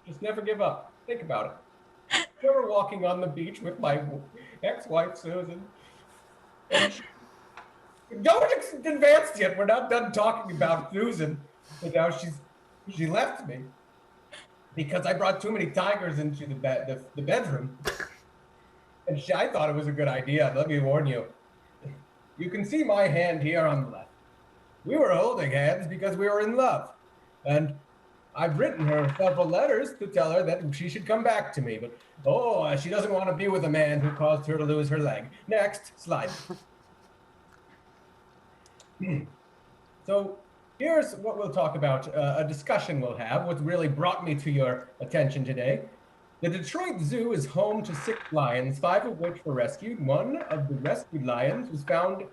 S6: Just never give up. Think about it. We were walking on the beach with my ex-wife, Susan. And don't advance yet. We're not done talking about Susan. And now she left me because I brought too many tigers into the bedroom. And I thought it was a good idea. Let me warn you. You can see my hand here on the left. We were holding hands because we were in love. And I've written her several letters to tell her that she should come back to me. But, she doesn't want to be with a man who caused her to lose her leg. Next slide. So here's what we'll talk about, a discussion we'll have, what really brought me to your attention today. The Detroit Zoo is home to 6 lions, 5 of which were rescued. One of the rescued lions was found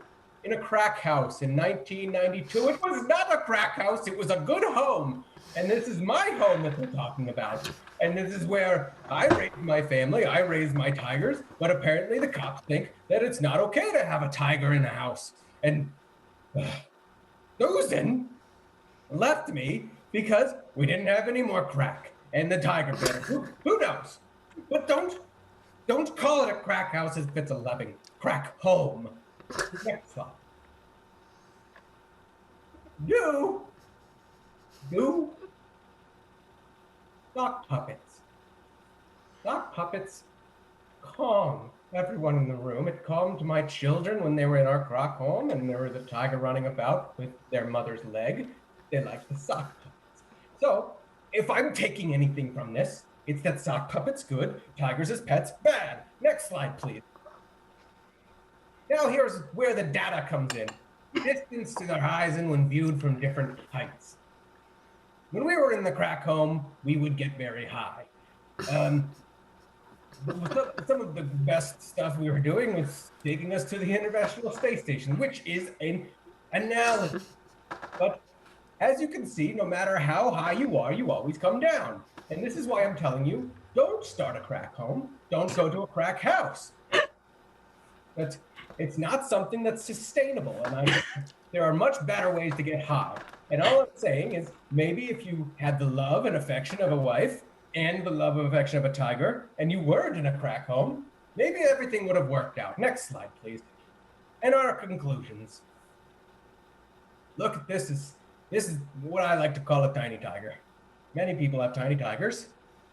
S6: in a crack house in 1992. It was not a crack house, it was a good home. And this is my home that we're talking about. And this is where I raised my family, I raised my tigers, but apparently the cops think that it's not okay to have a tiger in the house. And Susan left me because we didn't have any more crack. And the tiger bit. Who knows? But don't call it a crack house if it's a loving crack home. Next slide. Do sock puppets. Sock puppets calm everyone in the room. It calmed my children when they were in our croc home and there was a tiger running about with their mother's leg. They liked the sock puppets. So if I'm taking anything from this, it's that sock puppets good, tigers as pets bad. Next slide, please. Now here's where the data comes in. Distance to the horizon when viewed from different heights. when we were in the crack home, we would get very high. Some of the best stuff we were doing was taking us to the International Space Station, which is an analogy. But as you can see, no matter how high you are, you always come down. And this is why I'm telling you, don't start a crack home. Don't go to a crack house. It's not something that's sustainable. And there are much better ways to get high. And all I'm saying is maybe if you had the love and affection of a wife and the love and affection of a tiger, and you weren't in a crack home, maybe everything would have worked out. Next slide, please. And our conclusions. Look, this is what I like to call a tiny tiger. Many people have tiny tigers.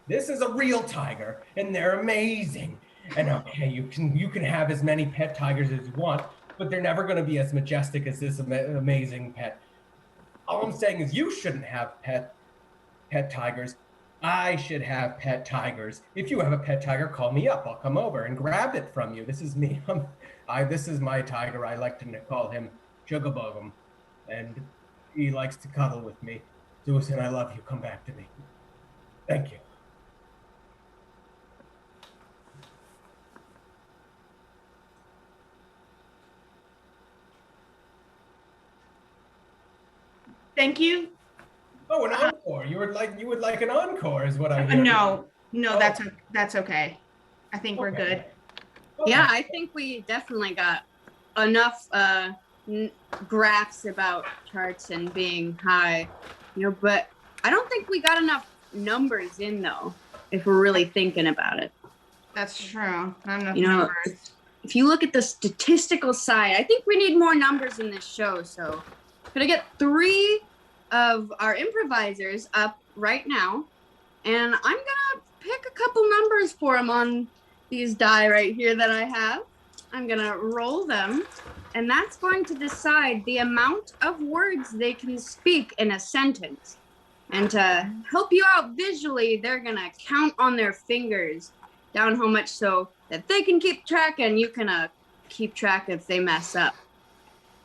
S6: This is a real tiger, and they're amazing. And okay, you can have as many pet tigers as you want, but they're never going to be as majestic as this amazing pet. All I'm saying is you shouldn't have pet tigers. I should have pet tigers. If you have a pet tiger, call me up. I'll come over and grab it from you. This is me. This is my tiger. I like to call him Chugabogum, and he likes to cuddle with me. Susan, I love you. Come back to me. Thank you.
S2: Thank you.
S6: Oh, an encore. You would like an encore, is what I hear.
S2: No,
S6: Oh.
S2: that's okay. I think we're good.
S6: Okay.
S7: Yeah, I think we definitely got enough graphs about charts and being high, but I don't think we got enough numbers in though, if we're really thinking about it.
S2: That's true. Not enough
S7: You know,
S2: numbers.
S7: If you look at the statistical side, I think we need more numbers in this show. So could I get 3 of our improvisers up right now? And I'm gonna pick a couple numbers for them on these die right here that I have. I'm gonna roll them, and that's going to decide the amount of words they can speak in a sentence. And to help you out visually, they're gonna count on their fingers down how much so that they can keep track, and you can keep track if they mess up.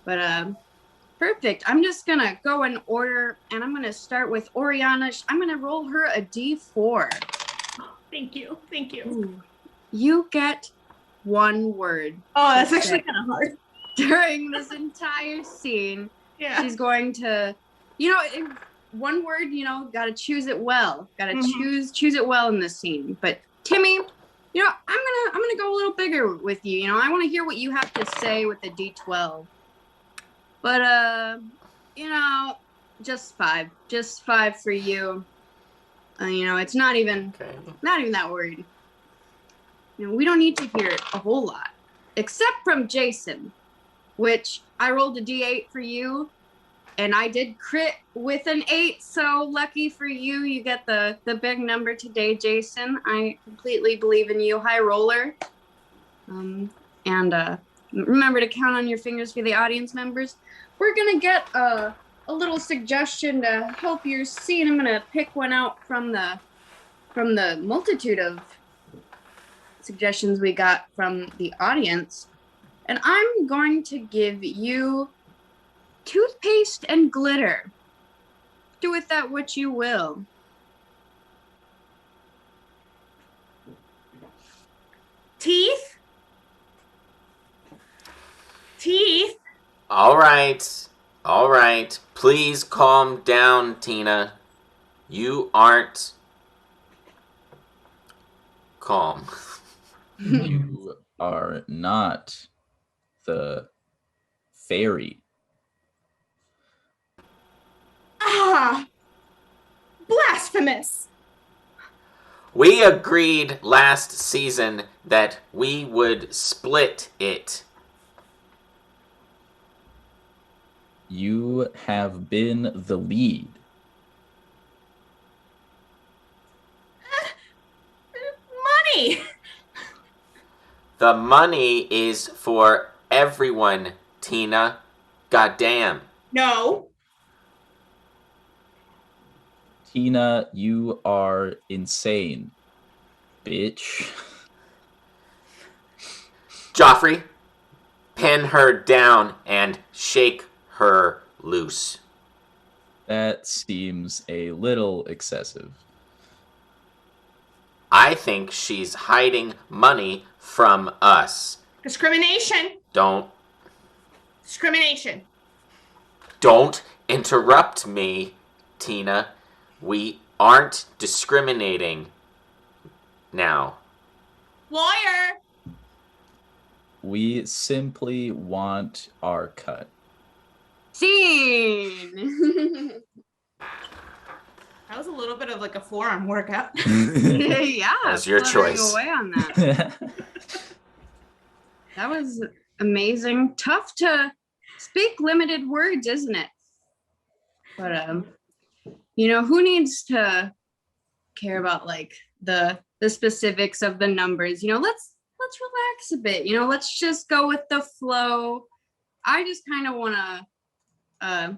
S7: But perfect. I'm just gonna go in order, and I'm gonna start with Oriana. I'm gonna roll her a D4.
S2: Thank you.
S7: Ooh. You get 1 word.
S2: Oh, that's
S7: to
S2: actually
S7: say
S2: kind of hard.
S7: during this entire scene.
S2: Yeah.
S7: She's going to, one word, got to choose it well. Got to choose it well in this scene. But Timmy, I'm gonna go a little bigger with you. I want to hear what you have to say with the D12. But just 5. Just 5 for you. It's not even that word. We don't need to hear a whole lot, except from Jason, which I rolled a D8 for you, and I did crit with an 8. So lucky for you, you get the big number today, Jason. I completely believe in you, high roller. And remember to count on your fingers for the audience members. We're gonna get a little suggestion to help your scene. I'm gonna pick one out from the multitude of suggestions we got from the audience, and I'm going to give you toothpaste and glitter. Do with that what you will.
S2: Teeth.
S4: All right. Please calm down, Tina. You aren't calm.
S3: You are not the fairy.
S2: Ah, blasphemous.
S4: We agreed last season that we would split it.
S3: You have been the lead.
S2: Money.
S4: The money is for everyone, Tina. Goddamn.
S2: No.
S3: Tina, you are insane, bitch.
S4: Joffrey, pin her down and shake her loose.
S3: That seems a little excessive.
S4: I think she's hiding money from us.
S2: Discrimination.
S4: Don't
S2: Discrimination.
S4: interrupt me, Tina. We aren't discriminating now.
S2: Lawyer.
S3: We simply want our cut.
S7: Scene.
S2: That was a little bit of like a forearm workout.
S7: Yeah,
S4: That was your
S7: fluttering
S4: choice.
S7: away on that. That was amazing. Tough to speak limited words, isn't it? But who needs to care about like the specifics of the numbers? Let's relax a bit. Let's just go with the flow. I just kind of want to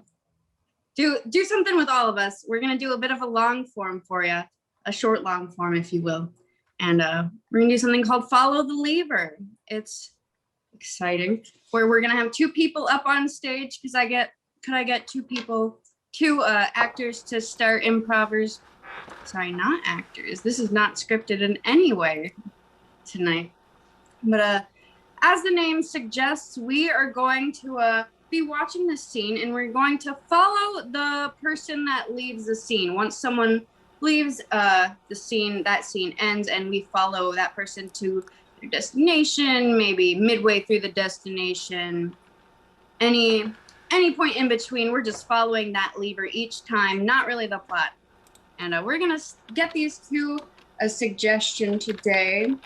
S7: do something with all of us. We're gonna do a bit of a long form for you, a short long form, if you will, and we're gonna do something called follow the lever. It's exciting. Where we're gonna have two people up on stage. Could I get two actors to start improvers? Sorry, not actors. This is not scripted in any way tonight. But as the name suggests, we are going to be watching the scene, and we're going to follow the person that leaves the scene. Once someone leaves the scene, that scene ends, and we follow that person to their destination, maybe midway through the destination, any point in between. We're just following that lever each time, not really the plot. And we're gonna get these two a suggestion today.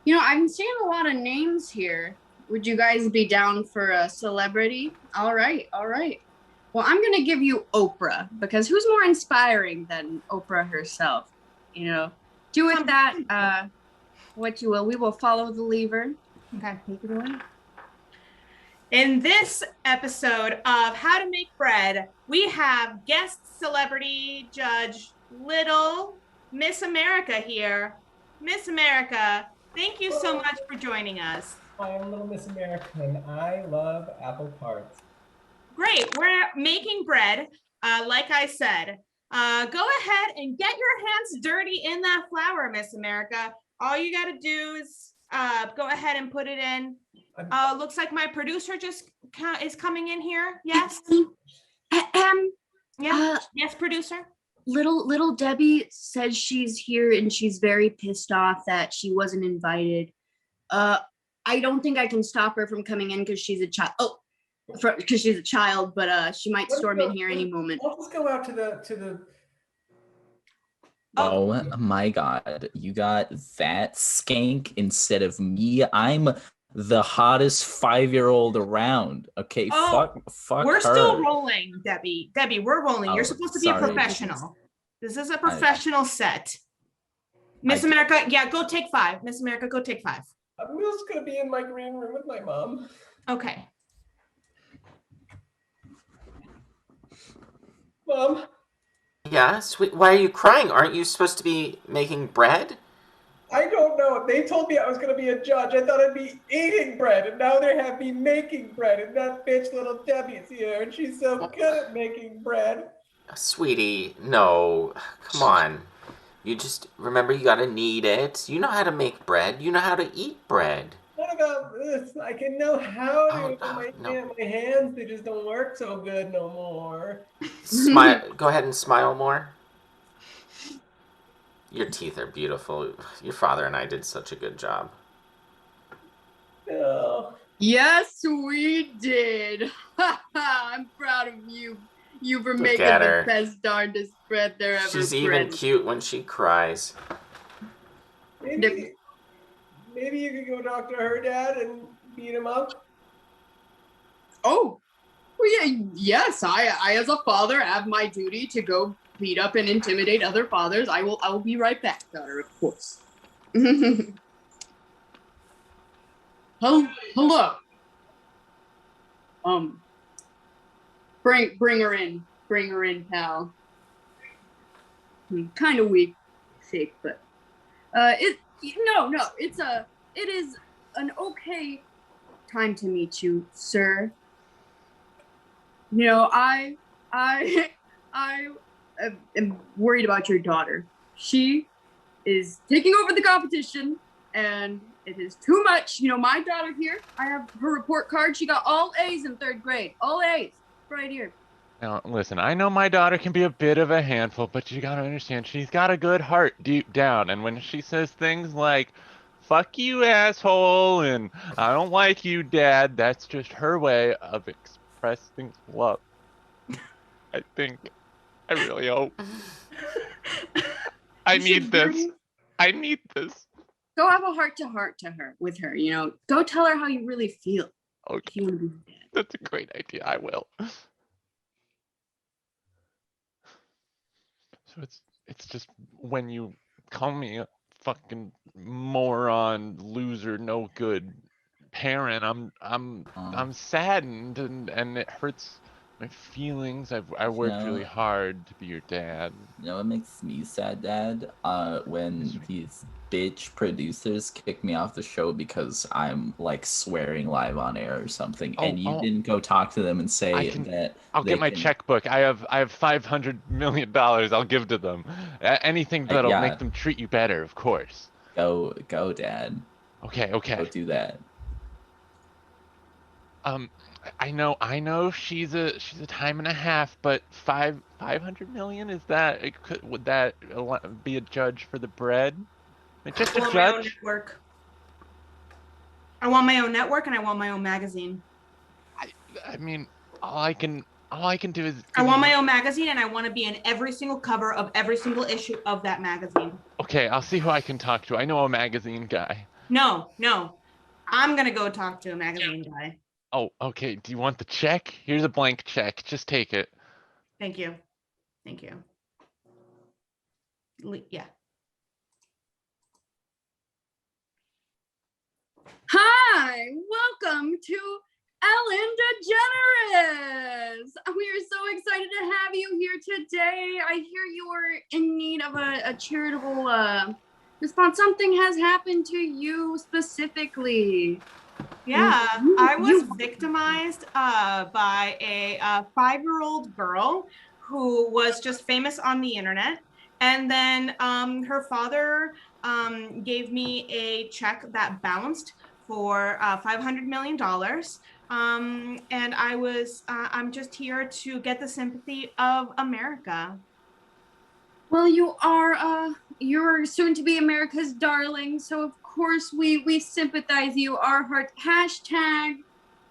S7: I'm seeing a lot of names here. Would you guys be down for a celebrity? All right. Well, I'm gonna give you Oprah, because who's more inspiring than Oprah herself? Do with that what you will. We will follow the lever.
S2: Okay.
S7: Take it away.
S2: In this episode of How to Make Bread, we have guest celebrity judge Little Miss America here. Miss America, thank you so much for joining us.
S6: I am Little Miss America, and I love apple tarts.
S2: Great. We're making bread, like I said. Go ahead and get your hands dirty in that flour, Miss America. All you got to do is go ahead and put it in. Looks like my producer just is coming in here. Yes. Yes, producer.
S7: Little Debbie says she's here and she's very pissed off that she wasn't invited. I don't think I can stop her from coming in because she's a child. Because she's a child, but she might storm in here any moment.
S6: I'll just go out to the.
S3: Oh my God, you got that skank instead of me. I'm the hottest 5-year-old around. Okay, fuck
S2: We're
S3: her.
S2: still rolling, Debbie. Debbie, we're rolling. You're
S3: Oh,
S2: supposed to be
S3: sorry.
S2: a professional. This is a professional set. Miss America, go take 5. Miss America, go take 5.
S6: I'm just gonna be in my green room with my mom.
S2: Okay.
S6: Mom.
S4: Yeah, sweet. Why are you crying? Aren't you supposed to be making bread?
S6: I don't know. They told me I was going to be a judge. I thought I'd be eating bread, and now they have me making bread. And that bitch, Little Debbie's here, and she's so good at making bread.
S4: Sweetie, no. Come on. You just remember you gotta knead it. You know how to make bread. You know how to eat bread.
S6: What about this? I can know how to.
S4: No.
S6: My hands, they just don't work so good no more.
S4: Smile. Go ahead and smile more. Your teeth are beautiful. Your father and I did such a good job.
S6: Oh.
S7: Yes, we did. I'm proud of you. You were
S4: Look
S7: making
S4: at
S7: the
S4: her.
S7: best darndest bread there ever.
S4: She's
S7: been.
S4: even cute when she cries.
S6: Maybe you could go talk to her dad and beat him up.
S7: Oh, well, yeah, yes. I, as a father, have my duty to go beat up and intimidate other fathers. I will be right back, daughter. Of course. Hello. Bring her in. Bring her in, pal. Kind of weak, sick, but it is an okay time to meet you, sir. I I am worried about your daughter. She is taking over the competition, and it is too much. You know, my daughter here, I have her report card. She got all A's in 3rd grade. All A's. Right here.
S5: Now, listen, I know my daughter can be a bit of a handful, but you gotta understand, she's got a good heart deep down. And when she says things like, fuck you, asshole, and I don't like you, dad, that's just her way of expressing love. I think. I really hope. I need this. I need this.
S7: Go have a heart-to-heart with her, you know. Go tell her how you really feel.
S5: Okay.
S7: You want to be dad.
S5: That's a great idea. I will. So it's just when you call me a fucking moron, loser, no good parent, I'm saddened and it hurts my feelings. I worked really hard to be your dad.
S3: You know what makes me sad, Dad? When these bitch producers kick me off the show because I'm like swearing live on air or something, and you didn't go talk to them and say that.
S5: I'll get my checkbook. I have $500 million. I'll give to them. Anything that'll make them treat you better, of course.
S3: Go, Dad.
S5: Okay.
S3: Go do that.
S5: I know she's a time and a half, but 500 million, would that be a judge for the bread? Just a judge.
S2: My own network. I want my own network and I want my own magazine.
S5: I mean, all I can do is
S2: I want my own magazine and I want to be in every single cover of every single issue of that magazine.
S5: Okay, I'll see who I can talk to. I know a magazine guy.
S2: No. I'm going to go talk to a magazine guy.
S5: Oh, okay. Do you want the check? Here's a blank check. Just take it.
S2: Thank you. Yeah.
S7: Hi, welcome to Ellen DeGeneres. We are so excited to have you here today. I hear you are in need of a charitable response. Something has happened to you specifically.
S2: Yeah, I was victimized by a 5-year-old girl who was just famous on the internet. And then her father gave me a check that bounced for $500 million. And I'm just here to get the sympathy of America.
S7: Well, you're soon to be America's darling. So of course we sympathize you. Our heart,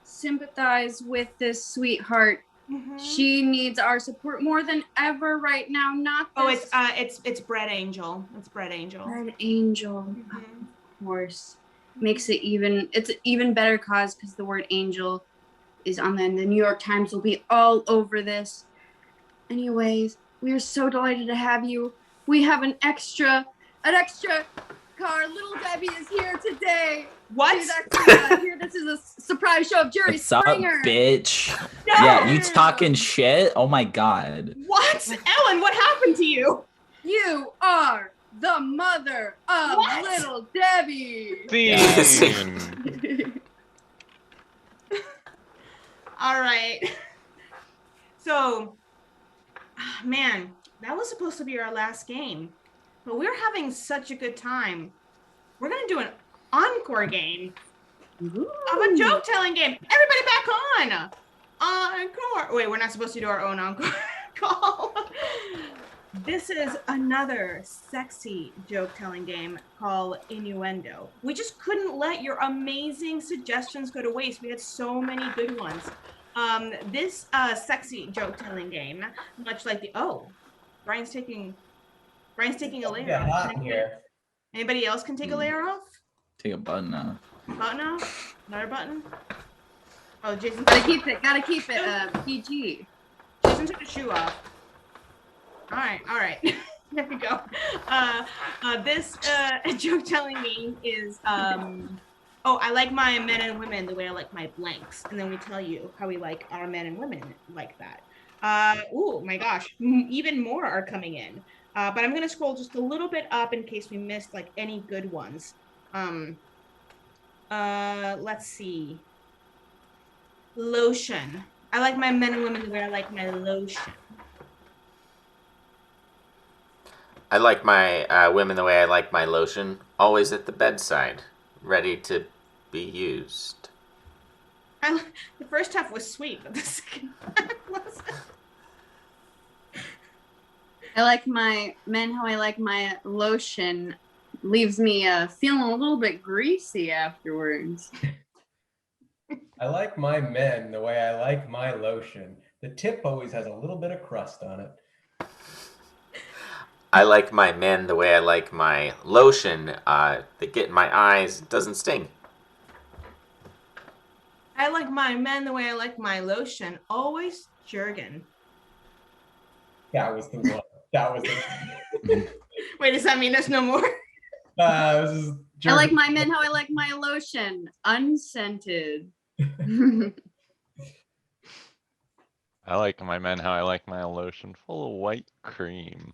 S7: #sympathize with this sweetheart. Mm-hmm. She needs our support more than ever right now.
S2: It's Bread Angel. It's Bread Angel.
S7: Bread Angel, mm-hmm. Of course. Makes it it's an even better cause because the word angel is on the New York Times will be all over this. Anyways, we are so delighted to have you. We have an extra car. Little Debbie is here today.
S2: What?
S7: She's actually here. This is a surprise show of Jerry Springer.
S3: What's up, bitch?
S2: No!
S3: Yeah, you talking shit? Oh my God.
S2: What? Ellen, what happened to you?
S7: You are the mother of Little Debbie.
S2: All right. So, man, that was supposed to be our last game, but we're having such a good time. We're going to do an encore game of a joke-telling game. Everybody back on. Encore. Wait, we're not supposed to do our own encore call. This is another sexy joke-telling game called Innuendo. We just couldn't let your amazing suggestions go to waste. We had so many good ones. This sexy joke-telling game, much like Brian's taking a layer off. Anybody else can take a layer off?
S3: Take a button off.
S2: Button off? Another button? Oh, Jason.
S7: Gotta keep it PG.
S2: Jason took a shoe off. All right. There we go. This joke-telling game is, I like my men and women the way I like my blanks. And then we tell you how we like our men and women like that. Oh my gosh, even more are coming in. But I'm going to scroll just a little bit up in case we missed like any good ones. Let's see. Lotion. I like my men and women the way I like my lotion.
S4: I like my women the way I like my lotion, always at the bedside, ready to be used.
S2: The first half was sweet, but the second half wasn't.
S7: I like my men how I like my lotion. Leaves me feeling a little bit greasy afterwards.
S6: I like my men the way I like my lotion. The tip always has a little bit of crust on it.
S4: I like my men the way I like my lotion. They get in my eyes, doesn't sting.
S2: I like my men the way I like my lotion. Always Jergen.
S6: That was the one. That was the one.
S2: Wait, does that mean there's no more?
S6: This is
S7: I like my men how I like my lotion. Unscented.
S5: I like my men how I like my lotion, full of white cream.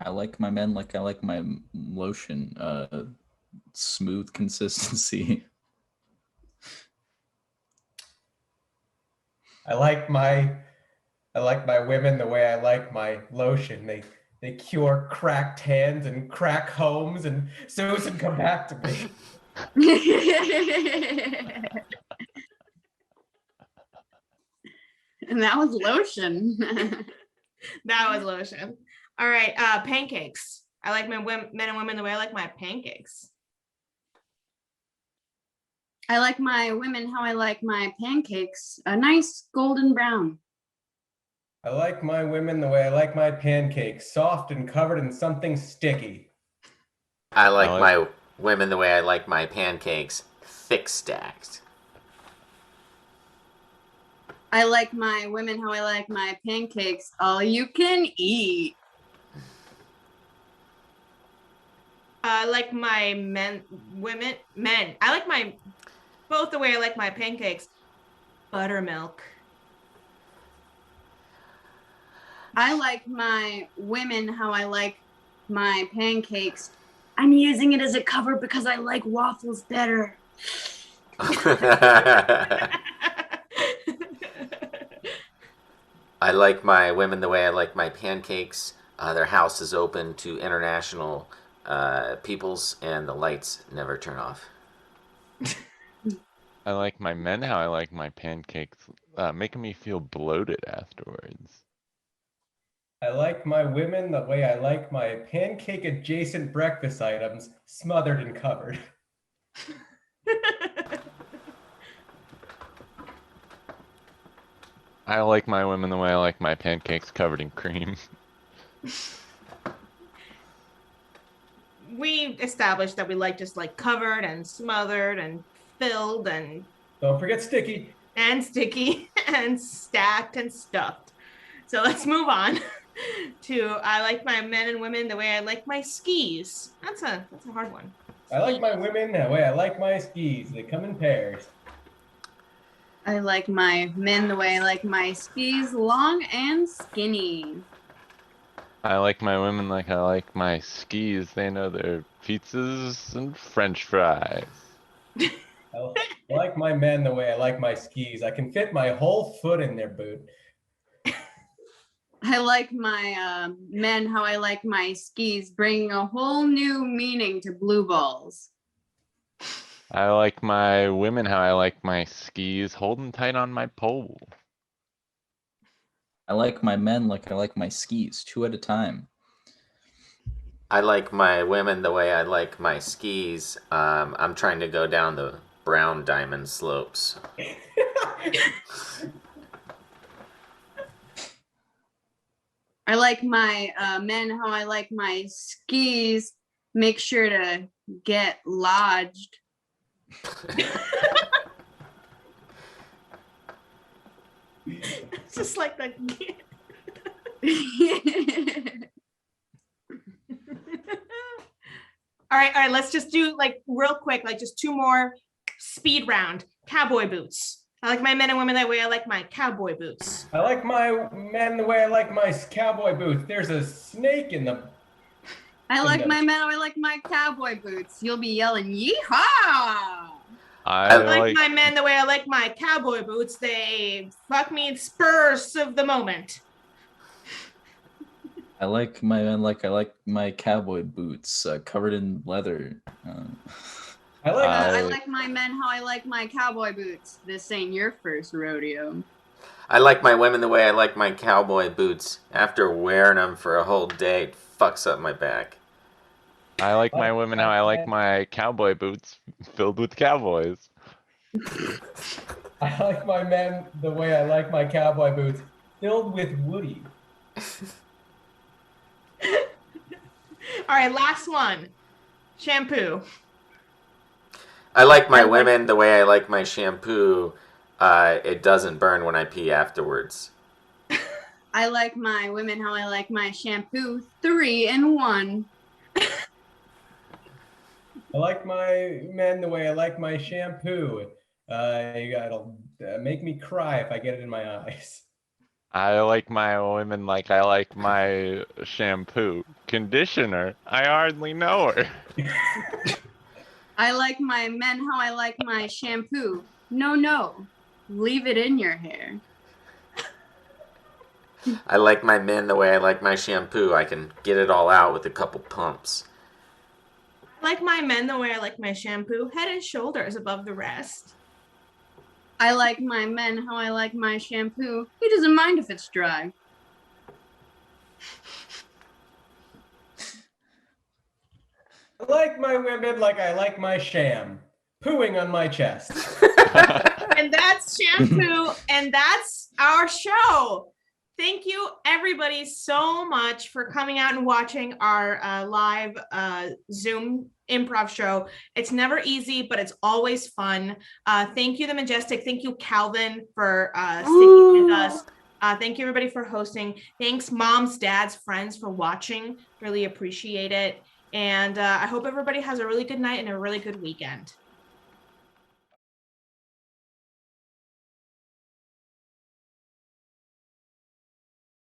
S3: I like my men like I like my lotion. Smooth consistency.
S6: I like my women the way I like my lotion. They cure cracked hands and crack homes, and Susan, come back to me.
S7: And that was lotion.
S2: That was lotion. All right, pancakes. I like my men and women the way I like my pancakes.
S7: I like my women how I like my pancakes. A nice golden brown.
S6: I like my women the way I like my pancakes, soft and covered in something sticky.
S4: I like my women the way I like my pancakes, thick stacked.
S7: I like my women how I like my pancakes. All you can eat.
S2: I like my men. I like my both the way I like my pancakes. Buttermilk.
S7: I like my women how I like my pancakes. I'm using it as a cover because I like waffles better.
S4: I like my women the way I like my pancakes. Their house is open to international peoples, and the lights never turn off.
S5: I like my men how I like my pancakes, making me feel bloated afterwards.
S6: I like my women the way I like my pancake adjacent breakfast items, smothered and covered.
S5: I like my women the way I like my pancakes covered in cream.
S2: We established that we like just like covered and smothered and filled and
S6: Don't forget sticky.
S2: and sticky and stacked and stuffed. So let's move on to I like my men and women the way I like my skis. That's a hard one.
S6: I like my women the way I like my skis. They come in pairs.
S7: I like my men the way I like my skis, long and skinny.
S5: I like my women like I like my skis. They know their pizzas and French fries.
S6: I like my men the way I like my skis. I can fit my whole foot in their boot.
S7: I like my men how I like my skis, bringing a whole new meaning to blue balls.
S5: I like my women how I like my skis, holding tight on my pole.
S3: I like my men like I like my skis, 2 at a time.
S4: I like my women the way I like my skis. I'm trying to go down the brown diamond slopes.
S7: I like my men how I like my skis, make sure to get lodged.
S2: It's just like the all right, let's just do like real quick, like just 2 more speed round. Cowboy boots. I like my men and women that way I like my cowboy boots.
S6: I like my men the way I like my cowboy boots. There's a snake in them.
S7: I
S6: And
S7: like
S6: the-
S7: my men how I like my cowboy boots. You'll be yelling, yeehaw!
S5: I
S2: I like
S5: like
S2: my men the way I like my cowboy boots. They fuck me in spurs of the moment.
S3: I like my men like I like my cowboy boots covered in leather.
S6: I like
S7: I
S5: I-
S7: like my men how I like my cowboy boots. This ain't your first rodeo.
S4: I like my women the way I like my cowboy boots. After wearing them for a whole day, it fucks up my back.
S5: I like my women how I like my cowboy boots filled with cowboys.
S6: I like my men the way I like my cowboy boots, filled with Woody.
S2: All right, last one. Shampoo.
S4: I like my
S2: I like-
S4: women the way I like my shampoo. It doesn't burn when I pee afterwards.
S7: I like my women how I like my shampoo 3-in-1.
S6: I like my men the way I like my shampoo. It'll make me cry if I get it in my eyes.
S5: I like my women like I like my shampoo. Conditioner. I hardly know her.
S7: I like my men how I like my shampoo. No. Leave it in your hair.
S4: I like my men the way I like my shampoo. I can get it all out with a couple pumps.
S2: I like my men the way I like my shampoo. Head and shoulders above the rest.
S7: I like my men how I like my shampoo. He doesn't mind if it's dry.
S6: I like my women like I like my sham, pooing on my chest.
S2: And that's shampoo, and that's our show. Thank you, everybody, so much for coming out and watching our live Zoom improv show. It's never easy, but it's always fun. Thank you, The Majestic. Thank you, Calvin, for sticking with us. Thank you, everybody, for hosting. Thanks, moms, dads, friends, for watching. Really appreciate it. And I hope everybody has a really good night and a really good weekend.